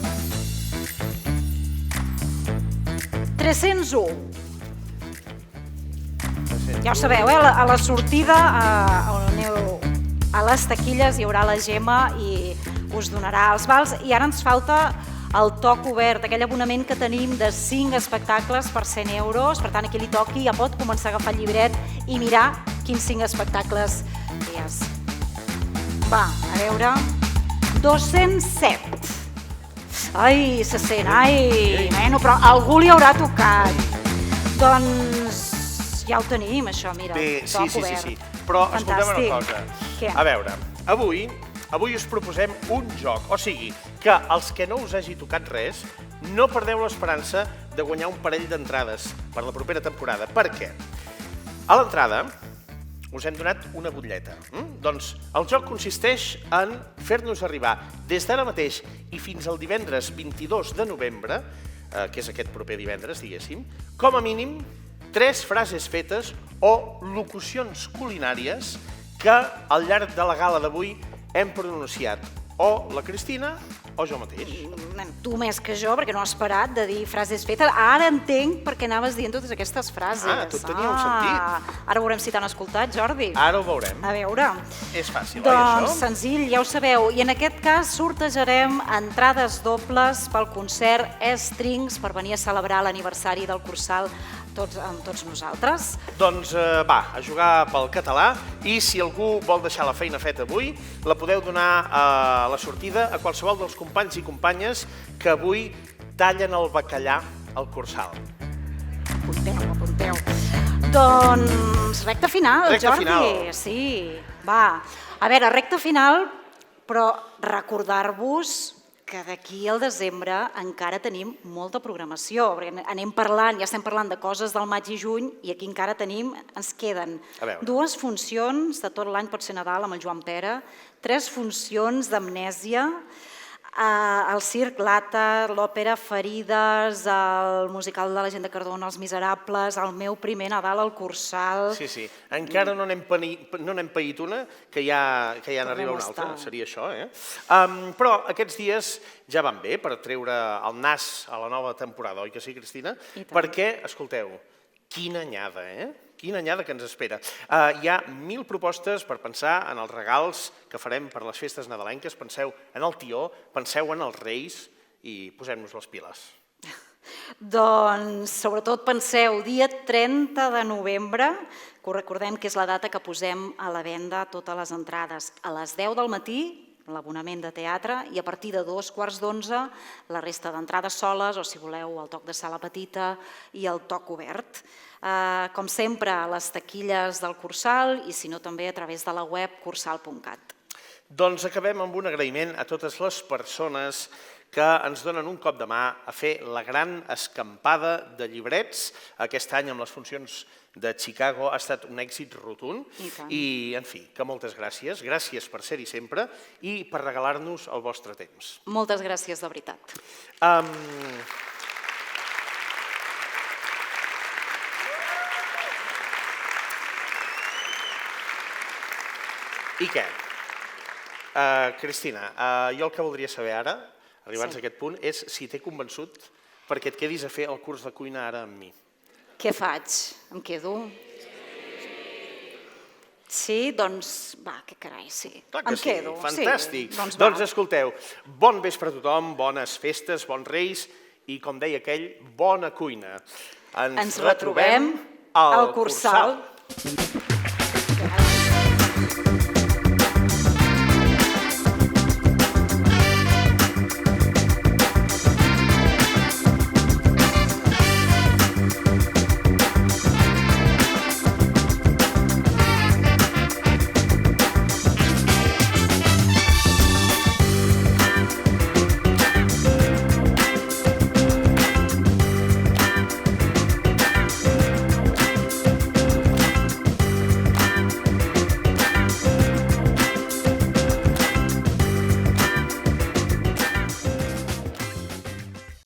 301. Ja ho sabeu, a la sortida, on aneu a les taquilles, hi haurà la Gemma i us donarà els vals. I ara ens falta el toc obert, aquell abonament que tenim de 5 espectacles per 100 euros. Per tant, a qui li toqui ja pot començar a agafar el llibret i mirar quins 5 espectacles hi ha. Va, a veure... 207. Ai, se sent, ai... Bueno, però algú li haurà tocat. Doncs ja ho tenim, això, mira. Bé, sí. Però escolteu una cosa. Què? A veure, avui us proposem un joc. O sigui, que els que no us hagi tocat res, no perdeu l'esperança de guanyar un parell d'entrades per la propera temporada. Per què? A l'entrada us hem donat una butlleta. Doncs el joc consisteix en fer-nos arribar des d'ara mateix i fins al divendres 22 de novembre que és aquest proper divendres, diguéssim, com a mínim 3 frases fetes o locucions culinàries que al llarg de la gala d'avui hem pronunciat o la Cristina o jo mateix. Tu més que jo, perquè no has parat de dir frases fetes. Ara entenc per què anaves dient totes aquestes frases. Tot tenia un sentit. Ara veurem si t'han escoltat, Jordi. Ara ho veurem. A veure. És fàcil, Doncs senzill, ja ho sabeu. I en aquest cas sortejarem entrades dobles pel concert Strings per venir a celebrar l'aniversari del Cursal amb tots nosaltres. Doncs va, a jugar pel català, i si algú vol deixar la feina feta avui, la podeu donar a la sortida a qualsevol dels companys i companyes que avui tallen el bacallà al Cursal. Apunteu. Doncs recta final, Jordi. Sí, va. A veure, recta final, però recordar-vos que d'aquí al desembre encara tenim molta programació, perquè anem parlant, ja estem parlant de coses del maig i juny, i aquí encara ens queden 2 funcions de tot l'any, pot ser Nadal amb el Joan Pere, 3 funcions d'Amnèsia, el Circ Lata, l'òpera Ferides, el musical de la Gent de Cardona, Els Miserables, el meu primer Nadal al Cursal... Sí, encara no n'hem paït una, que ja n'arriba una altra, seria això, Però aquests dies ja van bé per treure el nas a la nova temporada, oi que sí, Cristina? Perquè, escolteu, quina anyada, Quina anyada que ens espera. Hi ha 1000 propostes per pensar en els regals que farem per les festes nadalenques. Penseu en el tió, penseu en els Reis i posem-nos les piles. Doncs, sobretot, penseu, dia 30 de novembre, que ho recordem que és la data que posem a la venda totes les entrades. A les 10 del matí, l'abonament de teatre, i a partir de 2:15 la resta d'entrades soles, o si voleu el toc de sala petita i el toc obert. Com sempre, a les taquilles del Cursal i si no també a través de la web cursal.cat. Doncs acabem amb un agraïment a totes les persones que ens donen un cop de mà a fer la gran escampada de llibrets. Aquest any amb les funcions de Chicago ha estat un èxit rotund i, en fi, que moltes gràcies. Gràcies per ser-hi sempre i per regalar-nos el vostre temps. Moltes gràcies, de veritat. I què? Cristina, jo el que voldria saber ara, arribats a aquest punt, és si t'he convençut perquè et quedis a fer el curs de cuina ara amb mi. Què faig? Em quedo? Sí, doncs, va, que carai, sí. Clar que sí, fantàstic. Doncs escolteu, bon vespre a tothom, bones festes, bons Reis i, com deia aquell, bona cuina. Ens retrobem al Cursal.